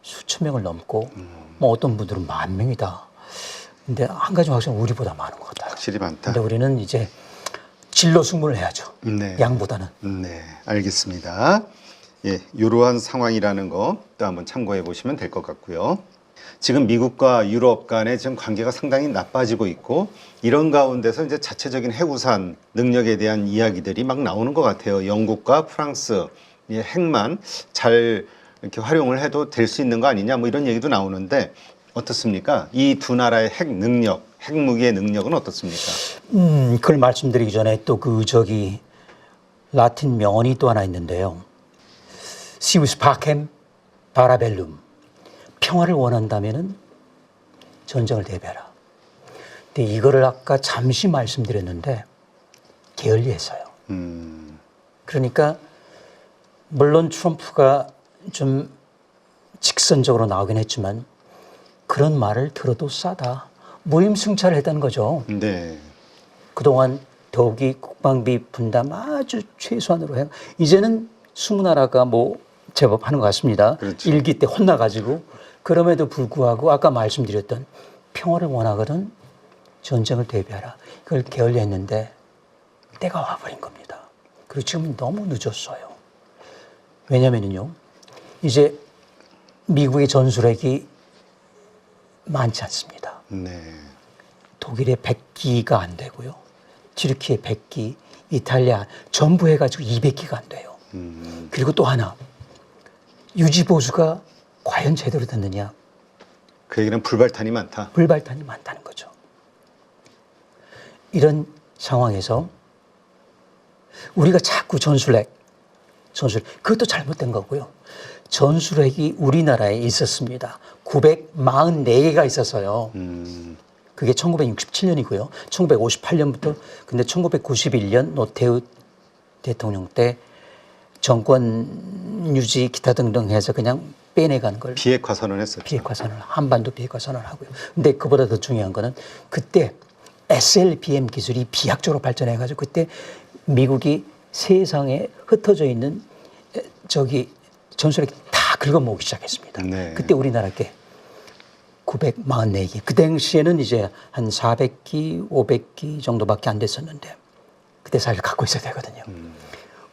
수천 명을 넘고 뭐 어떤 분들은 10,000명이다. 근데 한 가지 확실히 우리보다 많은 것 같아요. 확실히 많다. 근데 우리는 이제 진로 승부를 해야죠. 네. 양보다는. 네, 알겠습니다. 예, 이러한 상황이라는 거 또 한번 참고해 보시면 될 것 같고요. 지금 미국과 유럽 간의 지금 관계가 상당히 나빠지고 있고 이런 가운데서 이제 자체적인 해구산 능력에 대한 이야기들이 막 나오는 것 같아요. 영국과 프랑스 이 핵만 잘 이렇게 활용을 해도 될 수 있는 거 아니냐 뭐 이런 얘기도 나오는데 어떻습니까? 이 두 나라의 핵 능력, 핵무기의 능력은 어떻습니까? 그걸 말씀드리기 전에 또 라틴 명언이 또 하나 있는데요. 시우스 파켐 바라벨룸. 평화를 원한다면은 전쟁을 대비하라. 근데 이거를 아까 잠시 말씀드렸는데 게을리했어요. 그러니까 물론 트럼프가 좀 직선적으로 나오긴 했지만 그런 말을 들어도 싸다. 무임승차를 했다는 거죠. 네. 그동안 더욱이 국방비 분담 아주 최소한으로 해. 이제는 20나라가 뭐 제법 하는 것 같습니다. 그렇죠. 일기 때 혼나가지고 그럼에도 불구하고 아까 말씀드렸던 평화를 원하거든 전쟁을 대비하라. 그걸 게을리했는데 때가 와버린 겁니다. 그리고 지금 너무 늦었어요. 왜냐면은요, 이제 미국의 전술핵이 많지 않습니다. 네. 독일의 100기가 안 되고요. 튀르키의 100기, 이탈리아 전부 해가지고 200기가 안 돼요. 그리고 또 하나, 유지보수가 과연 제대로 됐느냐? 그 얘기는 불발탄이 많다. 불발탄이 많다는 거죠. 이런 상황에서 우리가 자꾸 전술핵, 그것도 잘못된 거고요. 전술핵이 우리나라에 있었습니다. 944개가 있었어요. 그게 1967년이고요. 1958년부터, 근데 1991년 노태우 대통령 때 정권 유지 기타 등등 해서 그냥 빼내가는 걸. 비핵화 선언했었죠. 비핵화 선언, 한반도 비핵화 선언을 하고요. 근데 그보다 더 중요한 거는 그때 SLBM 기술이 비약적으로 발전해가지고 그때 미국이 세상에 흩어져 있는 전술핵 다 긁어모으기 시작했습니다. 네. 그때 우리나라 게 944기. 그 당시에는 이제 한 400기, 500기 정도밖에 안 됐었는데 그때 사실 갖고 있어야 되거든요.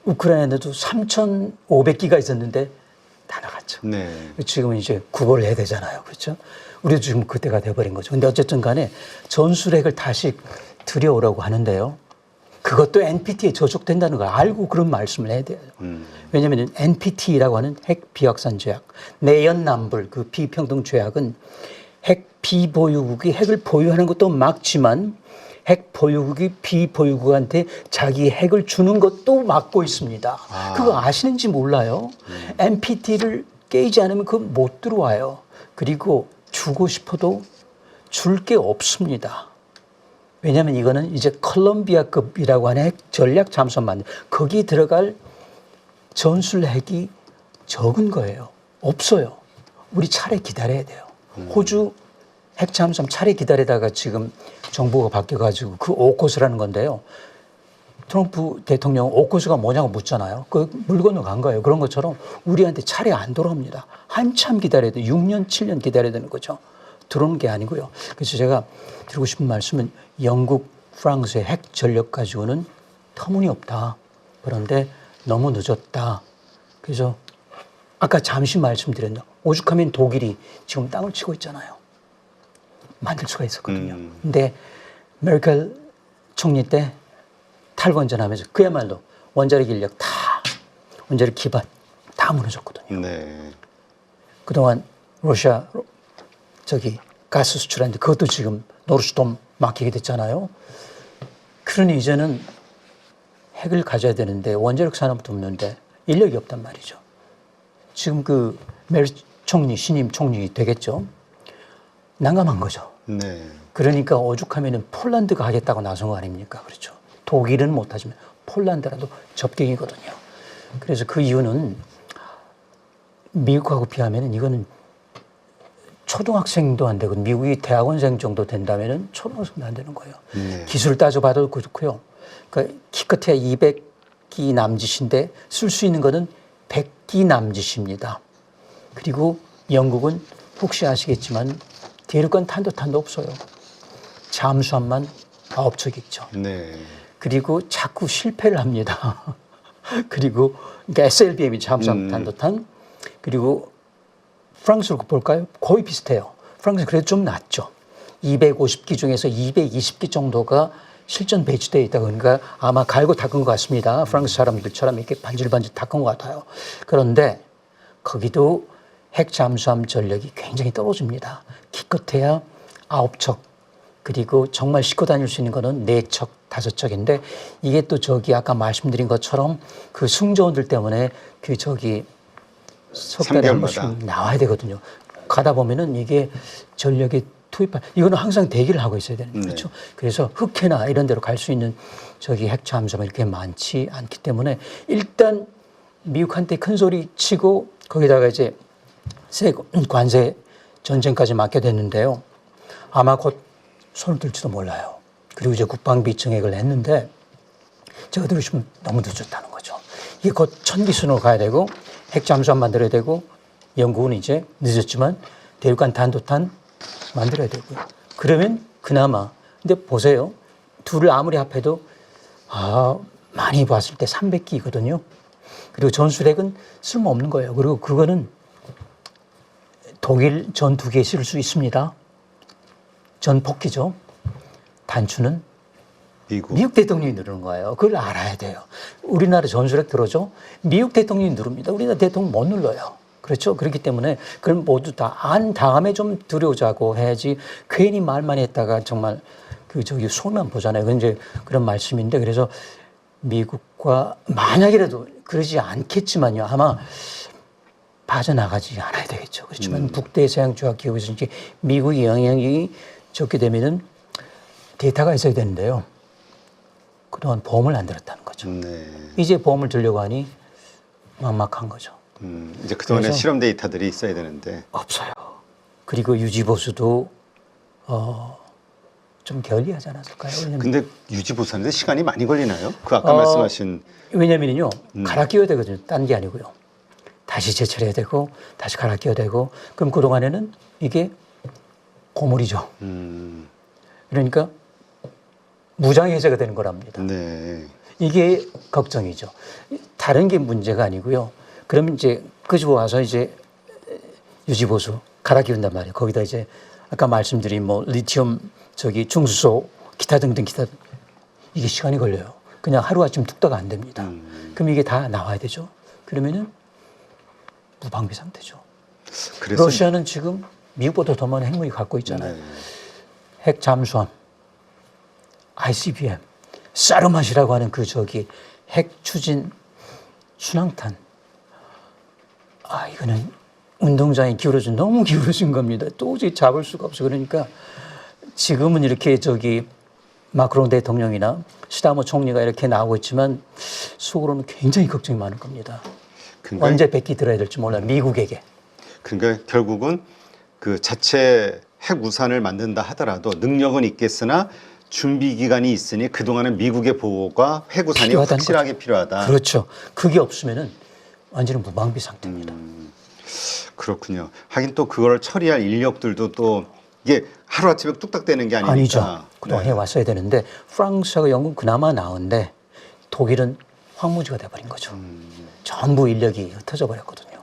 우크라이나도 3,500기가 있었는데 다 나갔죠. 네. 지금은 이제 구걸을 해야 되잖아요. 그렇죠? 우리도 지금 그때가 돼버린 거죠. 근데 어쨌든 간에 전술핵을 다시 들여오라고 하는데요. 그것도 NPT에 저촉된다는 걸 알고 그런 말씀을 해야 돼요. 왜냐하면 NPT라고 하는 핵 비확산 조약, 내연남불 그 비평등 조약은 핵 비보유국이 핵을 보유하는 것도 막지만 핵 보유국이 비보유국한테 자기 핵을 주는 것도 막고 있습니다. 그거 아시는지 몰라요. NPT를 깨지 않으면 그거 못 들어와요. 그리고 주고 싶어도 줄 게 없습니다. 왜냐하면 이거는 이제 콜롬비아급이라고 하는 핵 전략 잠수함 거기 들어갈 전술 핵이 적은 거예요. 없어요. 우리 차례 기다려야 돼요. 호주 핵 잠수함 차례 기다리다가 지금 정부가 바뀌어가지고 그 오코스라는 건데요. 트럼프 대통령 오코스가 뭐냐고 묻잖아요. 그 물 건너간 거예요. 그런 것처럼 우리한테 차례 안 돌아옵니다. 한참 기다려야 돼요. 6년, 7년 기다려야 되는 거죠. 들어오는 게 아니고요. 그래서 제가 드리고 싶은 말씀은 영국, 프랑스의 핵 전력 가지고는 터무니없다. 그런데 너무 늦었다. 그래서 아까 잠시 말씀드렸나 오죽하면 독일이 지금 땅을 치고 있잖아요. 만들 수가 있었거든요. 근데 메르켈 총리 때 탈원전하면서 그야말로 원자력 인력 다 원자력 기반 다 무너졌거든요. 네. 그동안 러시아 가스 수출하는데 그것도 지금 노르스톰 막히게 됐잖아요. 그러니 이제는 핵을 가져야 되는데 원자력 산업도 없는데 인력이 없단 말이죠. 지금 그 메르 총리, 신임 총리 되겠죠. 난감한 거죠. 네. 그러니까 오죽하면은 폴란드가 하겠다고 나선 거 아닙니까? 그렇죠. 독일은 못하지만 폴란드라도 접경이거든요. 그래서 그 이유는 미국하고 비하면은 이거는 초등학생도 안 되고 미국이 대학원생 정도 된다면은 초등학생도 안 되는 거예요. 기술 따져봐도 그렇고요. 그러니까 기껏해야 200기 남짓인데 쓸 수 있는 거는 100기 남짓입니다. 그리고 영국은 혹시 아시겠지만 대륙간 탄도탄도 없어요. 잠수함만 9척 있죠. 네. 그리고 자꾸 실패를 합니다. 그리고 그러니까 SLBM이 잠수함 탄도탄. 그리고 프랑스로 볼까요? 거의 비슷해요. 프랑스 그래도 좀 낫죠. 250기 중에서 220기 정도가 실전 배치되어 있다. 그러니까 아마 갈고 닦은 것 같습니다. 프랑스 사람들처럼 이렇게 반질반질 닦은 것 같아요. 그런데 거기도 핵 잠수함 전력이 굉장히 떨어집니다. 기껏해야 9척. 그리고 정말 싣고 다닐 수 있는 거는 4척, 5척인데 이게 또 저기 아까 말씀드린 것처럼 그 승조원들 때문에 그 저기 석 달에 한 번씩 나와야 되거든요. 가다 보면은 이게 전력이 투입할, 이거는 항상 대기를 하고 있어야 되는 거죠. 그렇죠? 그래서 흑해나 이런 데로 갈 수 있는 저기 핵 잠수함이 이렇게 많지 않기 때문에 일단 미국한테 큰 소리 치고 거기다가 이제 새 관세 전쟁까지 맡게 됐는데요. 아마 곧 손을 들지도 몰라요. 그리고 이제 국방비 증액을 했는데 제가 들으시면 너무 늦었다는 거죠. 이게 곧 천기순으로 가야 되고 핵 잠수함 만들어야 되고 영국은 이제 늦었지만 대륙간 탄도탄 만들어야 되고요. 그러면 그나마 근데 보세요. 둘을 아무리 합해도 많이 봤을 때 300기거든요. 그리고 전술핵은 쓸모없는 거예요. 그리고 그거는 독일 전투기에 쓸 수 있습니다. 전폭기죠. 단추는 미국 대통령이 누르는 거예요. 그걸 알아야 돼요. 우리나라 전술핵 들어줘? 미국 대통령이 누릅니다. 우리나라 대통령 못 눌러요. 그렇죠? 그렇기 때문에 그걸 모두 다 안 다음에 좀 들여오자고 해야지 괜히 말만 했다가 정말 그 저기 손만 보잖아요. 그건 이제 그런 말씀인데 그래서 미국과 만약이라도 그러지 않겠지만요. 아마 빠져나가지 않아야 되겠죠. 그렇지만 북대서양조약기구에서 이제 미국의 영향이 적게 되면은 데이터가 있어야 되는데요. 그동안 보험을 안 들었다는 거죠. 네. 이제 보험을 들려고 하니 막막한 거죠. 이제 그동안에 실험 데이터들이 있어야 되는데 없어요. 그리고 유지보수도 좀 게을리하지 않았을까요? 근데 유지보수하는데 시간이 많이 걸리나요? 그 아까 말씀하신 왜냐면요 갈아 끼워야 되거든요. 딴 게 아니고요. 다시 제철해야 되고 다시 갈아 끼워야 되고 그럼 그동안에는 이게 고물이죠. 그러니까 무장 해제가 되는 거랍니다. 네. 이게 걱정이죠. 다른 게 문제가 아니고요. 그러면 이제 끄집어 와서 이제 유지보수 갈아 끼운단 말이에요. 거기다 이제 아까 말씀드린 뭐 리튬 저기 중수소 기타 등등 이게 시간이 걸려요. 그냥 하루아침 뚝딱 안 됩니다. 그럼 이게 다 나와야 되죠. 그러면은 무방비 상태죠. 그래서 러시아는 지금 미국보다 더 많은 핵무기 갖고 있잖아요. 네. 핵 잠수함, ICBM, 사르맛이라고 하는 그 저기 핵 추진 순항탄. 이거는 운동장이 너무 기울어진 겁니다. 도저히 잡을 수가 없어. 그러니까 지금은 이렇게 저기 마크롱 대통령이나 시다모 총리가 이렇게 나오고 있지만 속으로는 굉장히 걱정이 많을 겁니다. 그러니까, 언제 백기 들어야 될지 몰라요. 미국에게. 그러니까 결국은 그 자체 핵 우산을 만든다 하더라도 능력은 있겠으나 준비 기간이 있으니 그동안은 미국의 보호가 핵 우산이 확실하게 거죠. 필요하다. 그렇죠. 그게 없으면은 완전히 무방비 상태입니다. 그렇군요. 하긴 또 그걸 처리할 인력들도 또 이게 하루아침에 뚝딱 되는 게 아니니까. 아니죠. 그동안 해왔어야 되는데 프랑스하고 영국은 그나마 나은데 독일은 황무지가 돼버린 거죠. 전부 인력이 흩어져 버렸거든요.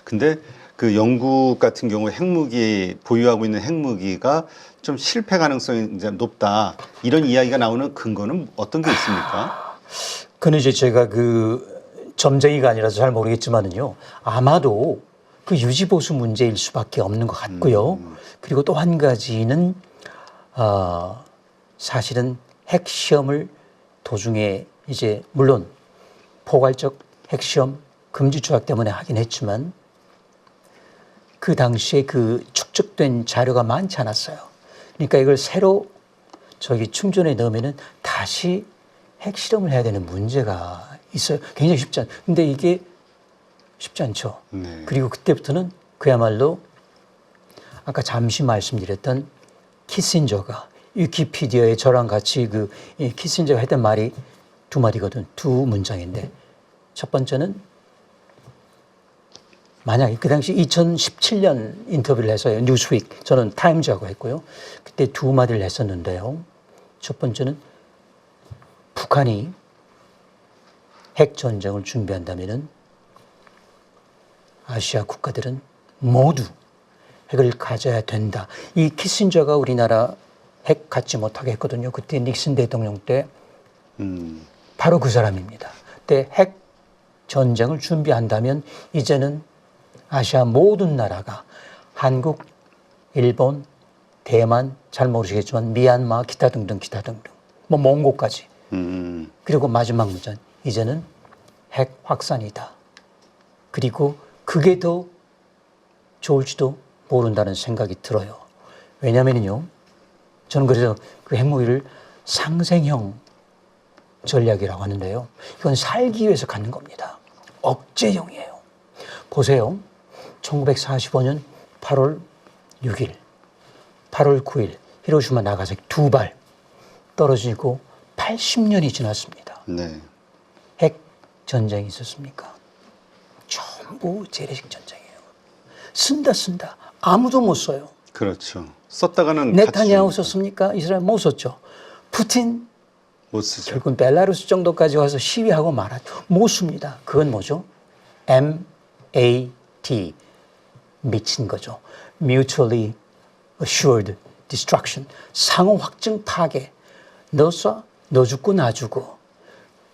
근데 그 영국 같은 경우 핵무기 보유하고 있는 핵무기가 좀 실패 가능성이 이제 높다 이런 이야기가 나오는 근거는 어떤 게 있습니까? 그는 이제 제가 그 점쟁이가 아니라서 잘 모르겠지만은요 아마도 그 유지보수 문제일 수밖에 없는 것 같고요. 그리고 또 한 가지는 사실은 핵시험을 도중에 이제 물론 포괄적 핵시험 금지 조약 때문에 하긴 했지만 그 당시에 그 축적된 자료가 많지 않았어요. 그러니까 이걸 새로 저기 충전에 넣으면은 다시 핵실험을 해야 되는 문제가 있어요. 굉장히 쉽지 않아요. 근데 이게 쉽지 않죠. 네. 그리고 그때부터는 그야말로 아까 잠시 말씀드렸던 키신저가 위키피디아의 저랑 같이 그 키신저가 했던 말이 두 마디거든. 두 문장인데 첫 번째는 만약에 그 당시 2017년 인터뷰를 해서요. 뉴스윅, 저는 타임즈하고 했고요. 그때 두 마디를 했었는데요. 첫 번째는 북한이 핵전쟁을 준비한다면은 아시아 국가들은 모두 핵을 가져야 된다. 이 키신저가 우리나라 핵 갖지 못하게 했거든요. 그때 닉슨 대통령 때 바로 그 사람입니다. 그때 핵 전쟁을 준비한다면 이제는 아시아 모든 나라가 한국, 일본, 대만, 잘 모르시겠지만 미얀마, 기타 등등, 뭐 몽고까지. 그리고 마지막 문장, 이제는 핵 확산이다. 그리고 그게 더 좋을지도 모른다는 생각이 들어요. 왜냐면요, 저는 그래서 그 핵무기를 상생형 전략이라고 하는데요. 이건 살기 위해서 갖는 겁니다. 억제형이에요. 보세요. 1945년 8월 6일, 8월 9일 히로시마 나가사키 두 발 떨어지고 80년이 지났습니다. 네. 핵 전쟁이 있었습니까? 전부 재래식 전쟁이에요. 쓴다. 아무도 못 써요. 그렇죠. 썼다가는 네타냐후 같이 썼습니까? 이스라엘 못 썼죠. 푸틴 못 쓰죠. 결국은 벨라루스 정도까지 와서 시위하고 말았죠. 못 씁니다. 그건 뭐죠? MAT, 미친 거죠. Mutually Assured Destruction, 상호 확증 파괴. 너 쏴, 너 죽고 나 죽고.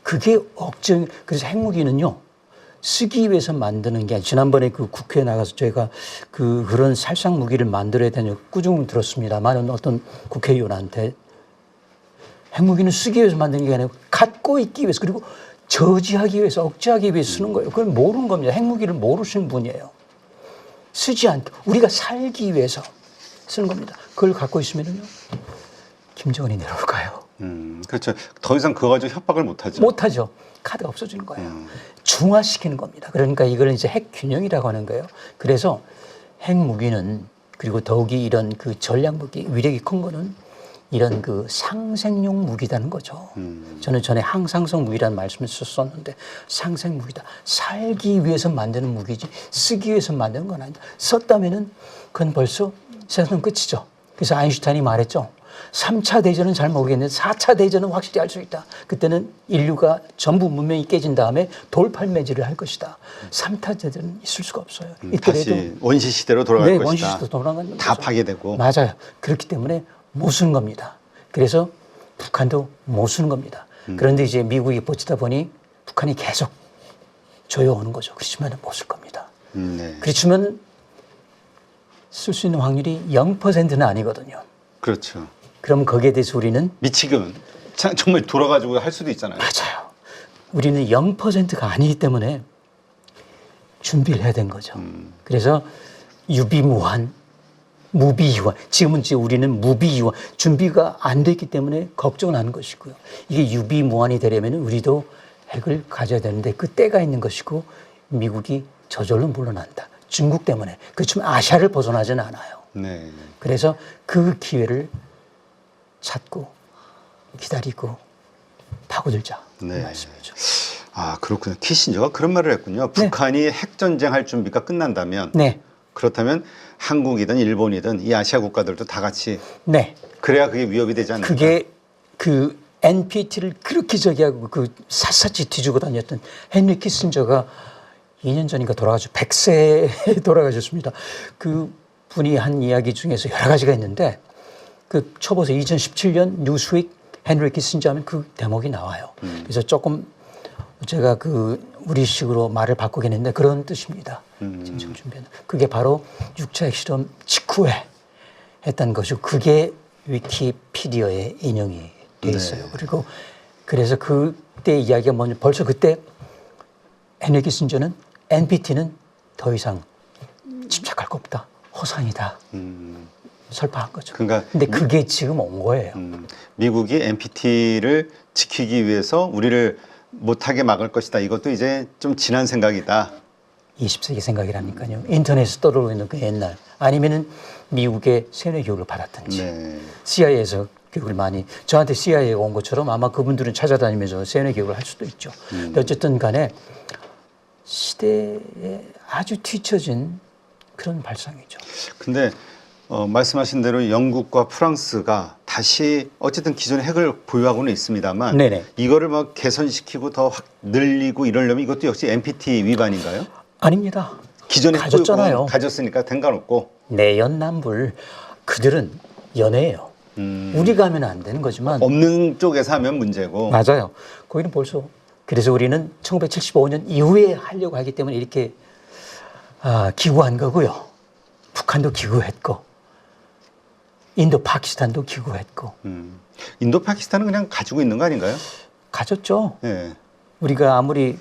그게 억정. 그래서 핵무기는요, 쓰기 위해서 만드는 게 아니라, 지난번에 그 국회에 나가서 저희가 그런 살상 무기를 만들어야 되는 꾸중을 들었습니다만, 어떤 국회의원한테 핵무기는 쓰기 위해서 만드는 게 아니라 갖고 있기 위해서, 그리고 저지하기 위해서, 억제하기 위해서 쓰는 거예요. 그걸 모르는 겁니다. 핵무기를 모르시는 분이에요. 쓰지 않게, 우리가 살기 위해서 쓰는 겁니다. 그걸 갖고 있으면요, 김정은이 내려올까요? 그렇죠. 더 이상 그거 가지고 협박을 못 하죠. 못하죠. 카드가 없어지는 거예요. 중화시키는 겁니다. 그러니까 이걸 이제 핵 균형이라고 하는 거예요. 그래서 핵무기는, 그리고 더욱이 이런 그 전략무기, 위력이 큰 거는 이런 그 상생용 무기라는 거죠. 저는 전에 항상성 무기라는 말씀을 썼었는데, 상생 무기다. 살기 위해서 만드는 무기지 쓰기 위해서 만드는 건 아니다. 썼다면은 그건 벌써 세상 끝이죠. 그래서 아인슈타인이 말했죠. 3차 대전은 잘 모르겠는데 4차 대전은 확실히 알 수 있다. 그때는 인류가 전부 문명이 깨진 다음에 돌팔매질을 할 것이다. 3차 대전은 있을 수가 없어요. 다시 원시 시대로 돌아갈 것이다. 원시 시대로 돌아가는 다 거죠. 파괴되고. 맞아요. 그렇기 때문에 못 쓰는 겁니다. 그래서 북한도 못 쓰는 겁니다. 그런데 이제 미국이 버티다 보니 북한이 계속 조여오는 거죠. 그렇지만 못 쓸 겁니다. 네. 그렇지만 쓸 수 있는 확률이 0%는 아니거든요. 그렇죠. 그럼 거기에 대해서 우리는 미치면 정말 돌아가지고 할 수도 있잖아요. 맞아요. 우리는 0%가 아니기 때문에 준비를 해야 된 거죠. 그래서 유비무환, 무비유한. 지금은 이제 우리는 무비유한, 준비가 안 됐기 때문에 걱정은 하는 것이고요. 이게 유비무환이 되려면 우리도 핵을 가져야 되는데 그 때가 있는 것이고, 미국이 저절로 물러난다. 중국 때문에. 그렇지만 아시아를 벗어나지는 않아요. 네. 그래서 그 기회를 찾고 기다리고 파고들자. 네. 그 말씀이죠. 아, 그렇군요. 키신저가 그런 말을 했군요. 북한이 핵전쟁 할 준비가 끝난다면, 네. 그렇다면 한국이든 일본이든 이 아시아 국가들도 다 같이 네. 그래야 그게 위협이 되지 않을까. 그게 그 NPT를 그렇게 저기하고 그 샅샅이 뒤지고 다녔던 헨리 키신저가 2년 전인가 돌아가셨죠. 100세에 돌아가셨습니다. 그 분이 한 이야기 중에서 여러 가지가 있는데, 그 쳐보세요. 2017년 뉴스윅 헨리 키신저 하면 그 대목이 나와요. 그래서 조금 제가 그 우리식으로 말을 바꾸긴 했는데 그런 뜻입니다. 지금 준비하는. 그게 바로 6차 핵실험 직후에 했던 것이고, 그게 위키피디어에 인용이 돼 있어요. 네. 그리고 그래서 그때 이야기가 뭐냐, 벌써 그때 헨리 키신저는 NPT는 더 이상 집착할 거 없다. 허상이다. 설파한 거죠. 그러니까 근데 그게 지금 온 거예요. 미국이 NPT를 지키기 위해서 우리를 못하게 막을 것이다. 이것도 이제 좀 지난 생각이다. 20세기 생각이라니까요. 인터넷에서 떠돌고 있는 그 옛날. 아니면은 미국의 세뇌 교육을 받았든지. 네. CIA에서 교육을 많이. 저한테 CIA가 온 것처럼 아마 그분들은 찾아다니면서 세뇌 교육을 할 수도 있죠. 근데 어쨌든 간에 시대에 아주 뒤처진 그런 발상이죠. 근데 말씀하신 대로 영국과 프랑스가 다시 어쨌든 기존의 핵을 보유하고는 있습니다만 네네. 이거를 막 개선시키고 더 확 늘리고 이러려면 이것도 역시 NPT 위반인가요? 아닙니다. 기존에 가졌잖아요. 가졌으니까 된가없고. 내연남불 그들은 연애예요. 우리가 하면 안 되는 거지만 없는 쪽에서 하면 문제고. 맞아요. 거기는 벌써 그래서 우리는 1975년 이후에 하려고 하기 때문에 이렇게 기구한 거고요. 북한도 기구했고 인도 파키스탄도 기구했고 인도 파키스탄은 그냥 가지고 있는 거 아닌가요? 가졌죠. 예. 우리가 아무리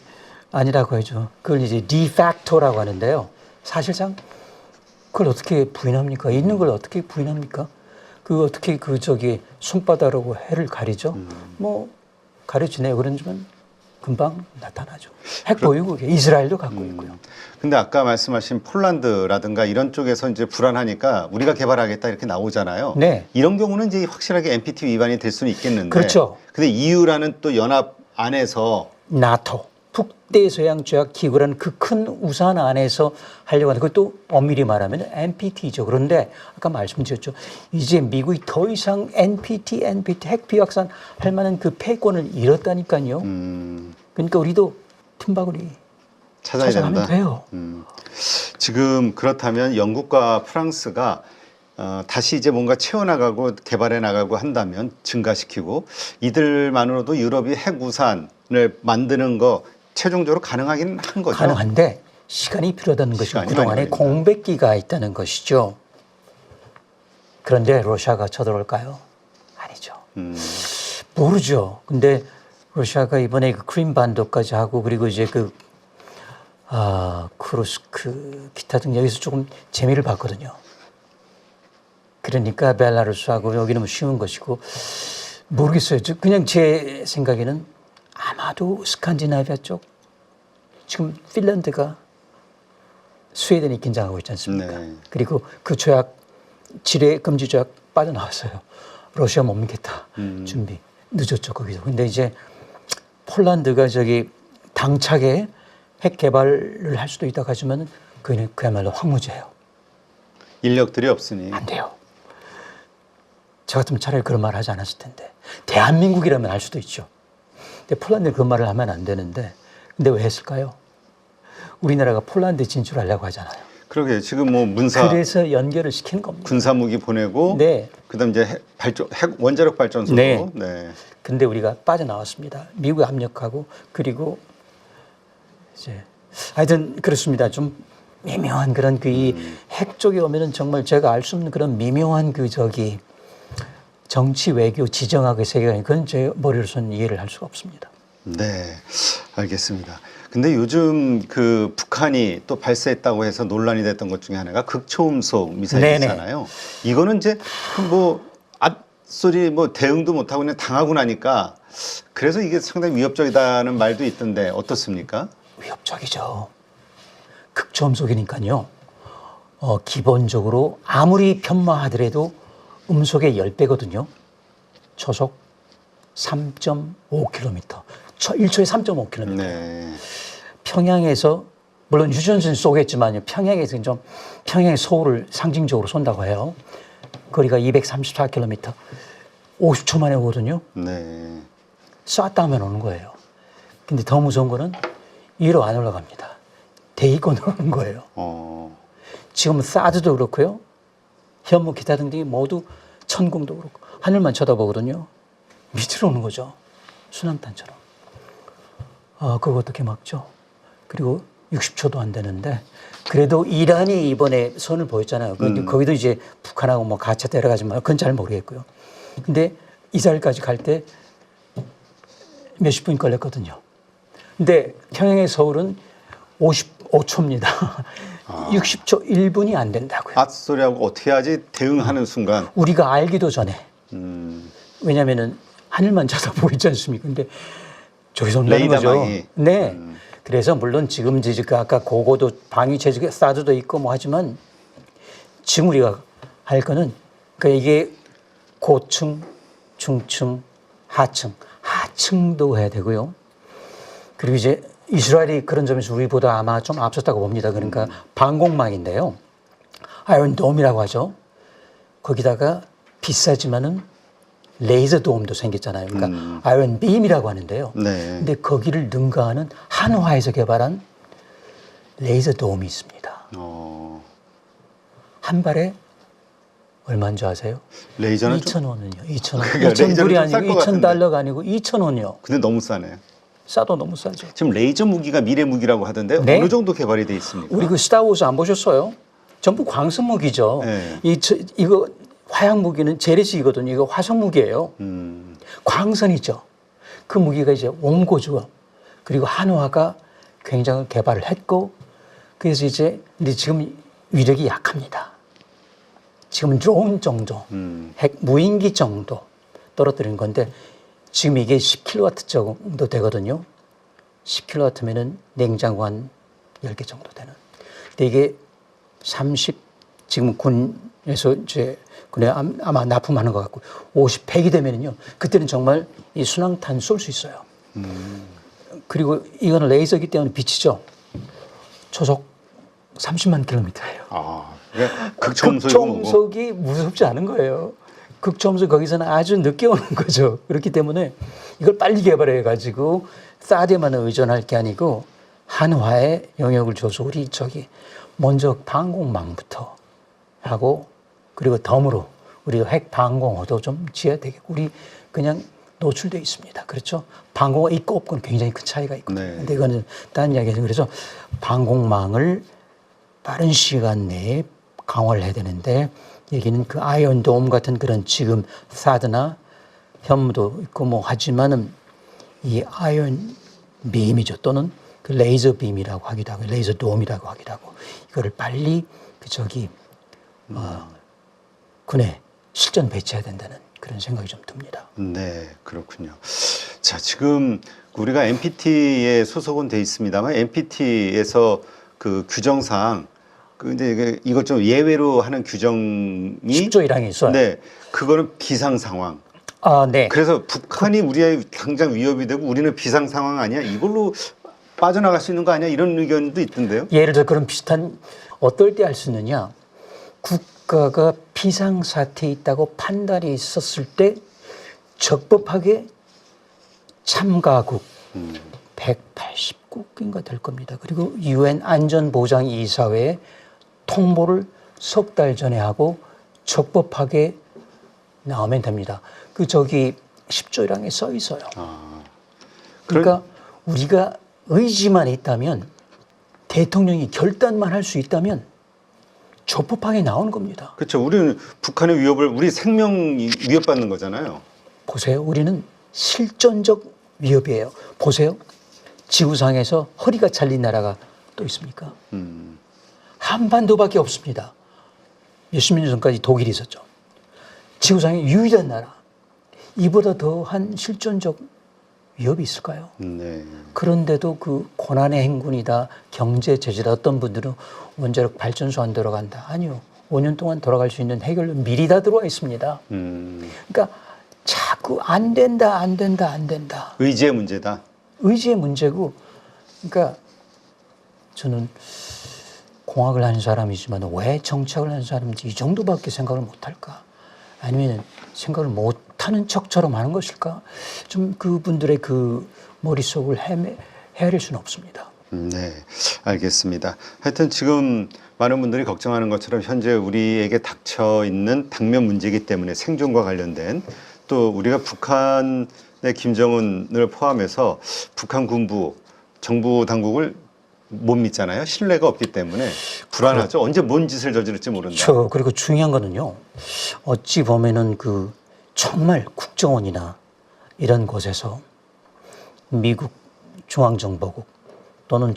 아니라고 해죠. 그걸 이제 디팩토라고 하는데요. 사실상 그걸 어떻게 부인합니까? 있는 걸 어떻게 부인합니까? 그 어떻게 손바닥으로 해를 가리죠? 뭐 가려지네요. 그런지만 금방 나타나죠. 핵 보유국 이스라엘도 갖고 있고요. 근데 아까 말씀하신 폴란드라든가 이런 쪽에서 이제 불안하니까 우리가 개발하겠다 이렇게 나오잖아요. 네. 이런 경우는 이제 확실하게 NPT 위반이 될 수는 있겠는데. 그렇죠. 근데 EU라는 또 연합 안에서 나토 북대서양조약기구라는 그 큰 우산 안에서 하려고 하는 그것도 엄밀히 말하면 NPT죠. 그런데 아까 말씀드렸죠. 이제 미국이 더 이상 NPT 핵 비확산 할 만한 그 패권을 잃었다니까요. 그러니까 우리도 틈바구니 찾아야 찾아가면 된다. 돼요. 지금 그렇다면 영국과 프랑스가 다시 이제 뭔가 채워나가고 개발해 나가고 한다면 증가시키고 이들만으로도 유럽이 핵 우산을 만드는 거 최종적으로 가능하긴 한 거죠. 가능한데 시간이 필요하다는 것이 시간이 그동안에 많이 걸린다. 공백기가 있다는 것이죠. 그런데 러시아가 쳐들어올까요? 아니죠. 모르죠. 근데 러시아가 이번에 그 크림 반도까지 하고 그리고 이제 쿠르스크 기타 등 여기서 조금 재미를 봤거든요. 그러니까 벨라루스하고 여기는 뭐 쉬운 것이고 모르겠어요. 그냥 제 생각에는 아마도 스칸디나비아 쪽 지금 핀란드가 스웨덴이 긴장하고 있지 않습니까? 네. 그리고 그 조약 지뢰 금지 조약 빠져나왔어요. 러시아 못 믿겠다. 준비 늦었죠 거기서. 근데 이제 폴란드가 당차게 핵 개발을 할 수도 있다고 하지만 그야말로 황무지예요. 인력들이 없으니. 안 돼요. 저 같으면 차라리 그런 말을 하지 않았을 텐데. 대한민국이라면 할 수도 있죠. 근데 폴란드는 그런 말을 하면 안 되는데. 근데 왜 했을까요? 우리나라가 폴란드 진출하려고 하잖아요. 그러게 지금 뭐 문사 그래서 연결을 시키는 겁니다. 군사 무기 보내고 네. 그다음 이제 핵 원자력 발전소도 네. 네. 근데 우리가 빠져나왔습니다. 미국에 압력하고 그리고 이제 하여튼 그렇습니다. 좀 미묘한 그런 핵 쪽에 오면은 정말 제가 알 수 없는 그런 미묘한 정치 외교 지정학의 세계관이 그건 제 머리로서는 이해를 할 수가 없습니다. 네, 알겠습니다. 근데 요즘 그 북한이 또 발사했다고 해서 논란이 됐던 것 중에 하나가 극초음속 미사일이잖아요. 이거는 이제 뭐 앞소리 뭐 대응도 못하고 그냥 당하고 나니까 그래서 이게 상당히 위협적이다는 말도 있던데 어떻습니까? 위협적이죠. 극초음속이니까요. 기본적으로 아무리 편마하더라도 음속의 10배거든요. 초속 3.5km. 1초에 3.5km. 네. 평양에서 물론 휴전선 쏘겠지만요. 평양에서 좀 평양의 서울을 상징적으로 쏜다고 해요. 거리가 234km. 50초 만에 오거든요. 네. 쐈다 하면 오는 거예요. 근데 더 무서운 거는 위로 안 올라갑니다. 대기권으로 오는 거예요. 지금 사드도 그렇고요. 현무 기타 등등이 모두 천공도 그렇고 하늘만 쳐다보거든요. 밑으로 오는 거죠. 순항탄처럼. 그거 어떻게 막죠? 그리고 60초도 안 되는데 그래도 이란이 이번에 선을 보였잖아요. 근데 거기도 이제 북한하고 뭐 가차 때려가지만 그건 잘 모르겠고요. 근데 이스라엘까지 갈 때 몇십 분 걸렸거든요. 근데 평양의 서울은 55초입니다. 60초 1분이 안 된다고요. 앞소리하고 어떻게 하지 대응하는 순간. 우리가 알기도 전에. 왜냐면은 하늘만 쳐다보이지 않습니까? 근데 저기서 온다는 거죠. 레이더망이. 네. 그래서 물론 지금 아까 고고도 방위 체제 사드도 있고 뭐 하지만 지금 우리가 할 거는 그러니까 이게 고층, 중층, 하층, 하층도 해야 되고요. 그리고 이제 이스라엘이 그런 점에서 우리보다 아마 좀 앞섰다고 봅니다. 그러니까 방공망인데요. 아이언돔이라고 하죠. 거기다가 비싸지만은 레이저 돔도 생겼잖아요. 그러니까 아이언빔이라고 하는데요. 네. 근데 거기를 능가하는 한화에서 개발한 레이저 돔이 있습니다. 한 발에 얼마인 줄 아세요? 레이저는 2,000원은요. 2,000원. 그러니까 2,000불이 레이저는 좀쌀 아니고 것 같은데. 2,000달러가 아니고 2,000원이요. 근데 너무 싸네요. 싸도 너무 싸죠. 지금 레이저 무기가 미래 무기라고 하던데 네. 어느 정도 개발이 돼 있습니까? 우리 그 스타워즈 안 보셨어요? 전부 광선 무기죠. 네. 이거 화약 무기는 재래식이거든요. 이거 화성 무기예요. 광선이죠. 그 무기가 이제 원고죠. 그리고 한화가 굉장히 개발을 했고, 그래서 이제 근데 지금 위력이 약합니다. 지금은 드론 정도, 핵 무인기 정도 떨어뜨리는 건데 지금 이게 10kW 정도 되거든요. 10kW면은 냉장고 한 10개 정도 되는. 근데 이게 지금 군에서 이제 군에 아마 납품하는 것 같고 100이 되면은요. 그때는 정말 이 순항탄 쏠 수 있어요. 그리고 이거는 레이저기 때문에 빛이죠. 초속 30만 킬로미터예요. 그러니까 극초음속이고 뭐고. 극초음속이 무섭지 않은 거예요. 극초음속 거기서는 아주 늦게 오는 거죠. 그렇기 때문에 이걸 빨리 개발해 가지고 사드에만 의존할 게 아니고 한화에 영역을 줘서 우리 먼저 방공망부터 하고 그리고 덤으로 우리 핵 방공호도 좀 지어야 되겠고 우리 그냥 노출돼 있습니다. 그렇죠? 방공호 있고 없고는 굉장히 큰 차이가 있거든요. 네. 근데 이거는 다른 이야기죠. 그래서 방공망을 빠른 시간 내에 강화를 해야 되는데 여기는 그 아이언돔 같은 그런 지금 사드나 현무도 있고 뭐 하지만은 이 아이언 빔이죠. 또는 그 레이저 빔이라고 하기도 하고 레이저 돔이라고 하기도 하고 이거를 빨리 군에 실전 배치해야 된다는 그런 생각이 좀 듭니다. 네, 그렇군요. 자, 지금 우리가 NPT에 소속은 돼 있습니다만 NPT에서 그 규정상 근데 이걸 좀 예외로 하는 규정이 10조 1항이 있어요. 네, 그거는 비상 상황. 네. 그래서 북한이 우리의 당장 위협이 되고 우리는 비상 상황 아니야? 이걸로 빠져나갈 수 있는 거 아니야? 이런 의견도 있던데요. 예를 들어 그런 비슷한 어떨 때 할 수 있느냐? 국가가 비상사태에 있다고 판단이 있었을 때 적법하게 참가국 180국인가 될 겁니다. 그리고 UN 안전보장이사회에 통보를 석 달 전에 하고 적법하게 나오면 됩니다. 그 10조 1항에 써 있어요. 그러니까 우리가 의지만 있다면 대통령이 결단만 할 수 있다면 적법하게 나오는 겁니다. 그렇죠. 우리는 북한의 위협을 우리 생명이 위협받는 거잖아요. 보세요. 우리는 실존적 위협이에요. 보세요. 지구상에서 허리가 잘린 나라가 또 있습니까? 한반도밖에 없습니다. 몇십 년 전까지 독일이 있었죠. 지구상의 유일한 나라. 이보다 더한 실존적 위협이 있을까요? 네. 그런데도 그 고난의 행군이다, 경제 제재다, 어떤 분들은 원자력 발전소 안 들어간다. 아니요. 5년 동안 돌아갈 수 있는 해결은 미리 다 들어와 있습니다. 그러니까 자꾸 안 된다. 의지의 문제다. 의지의 문제고, 그러니까 저는 공학을 하는 사람이지만 왜 정책을 하는 사람인지 이 정도밖에 생각을 못할까? 아니면 생각을 못하는 척처럼 하는 것일까? 좀 그분들의 그 머릿속을 헤아릴 수는 없습니다. 네, 알겠습니다. 하여튼 지금 많은 분들이 걱정하는 것처럼 현재 우리에게 닥쳐 있는 당면 문제이기 때문에 생존과 관련된 또 우리가 북한의 김정은을 포함해서 북한 군부, 정부 당국을 못 믿잖아요. 신뢰가 없기 때문에 불안하죠. 언제 뭔 짓을 저지를지 모른다. 그리고 중요한 거는요. 어찌 보면은 그 정말 국정원이나 이런 곳에서 미국 중앙정보국 또는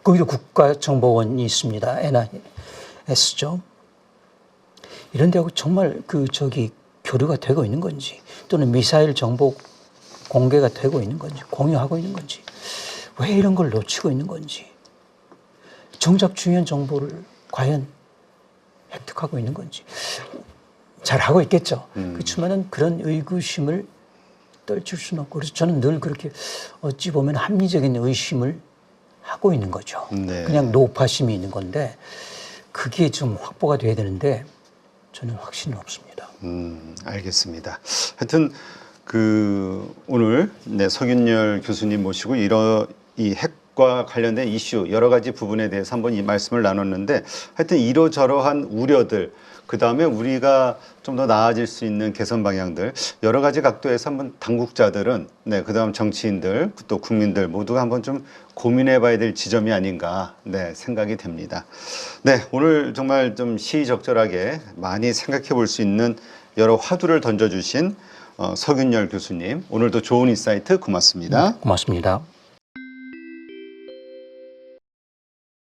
거기도 국가정보원이 있습니다. NIS죠. 이런 데하고 정말 교류가 되고 있는 건지 또는 미사일 정보 공개가 되고 있는 건지 공유하고 있는 건지 왜 이런 걸 놓치고 있는 건지 정작 중요한 정보를 과연 획득하고 있는 건지 잘 하고 있겠죠. 그렇지만은 그런 의구심을 떨칠 수는 없고 그래서 저는 늘 그렇게 어찌 보면 합리적인 의심을 하고 있는 거죠. 네. 그냥 노파심이 있는 건데 그게 좀 확보가 돼야 되는데 저는 확신은 없습니다. 알겠습니다. 하여튼 오늘 네, 서균열 교수님 모시고 이 핵과 관련된 이슈 여러 가지 부분에 대해서 한번 이 말씀을 나눴는데 하여튼 이러저러한 우려들 그 다음에 우리가 좀 더 나아질 수 있는 개선 방향들 여러 가지 각도에서 한번 당국자들은 네, 그다음 정치인들 또 국민들 모두가 한번 좀 고민해봐야 될 지점이 아닌가 네, 생각이 됩니다. 네, 오늘 정말 좀 시의적절하게 많이 생각해볼 수 있는 여러 화두를 던져주신 서균열 교수님 오늘도 좋은 인사이트 고맙습니다. 고맙습니다.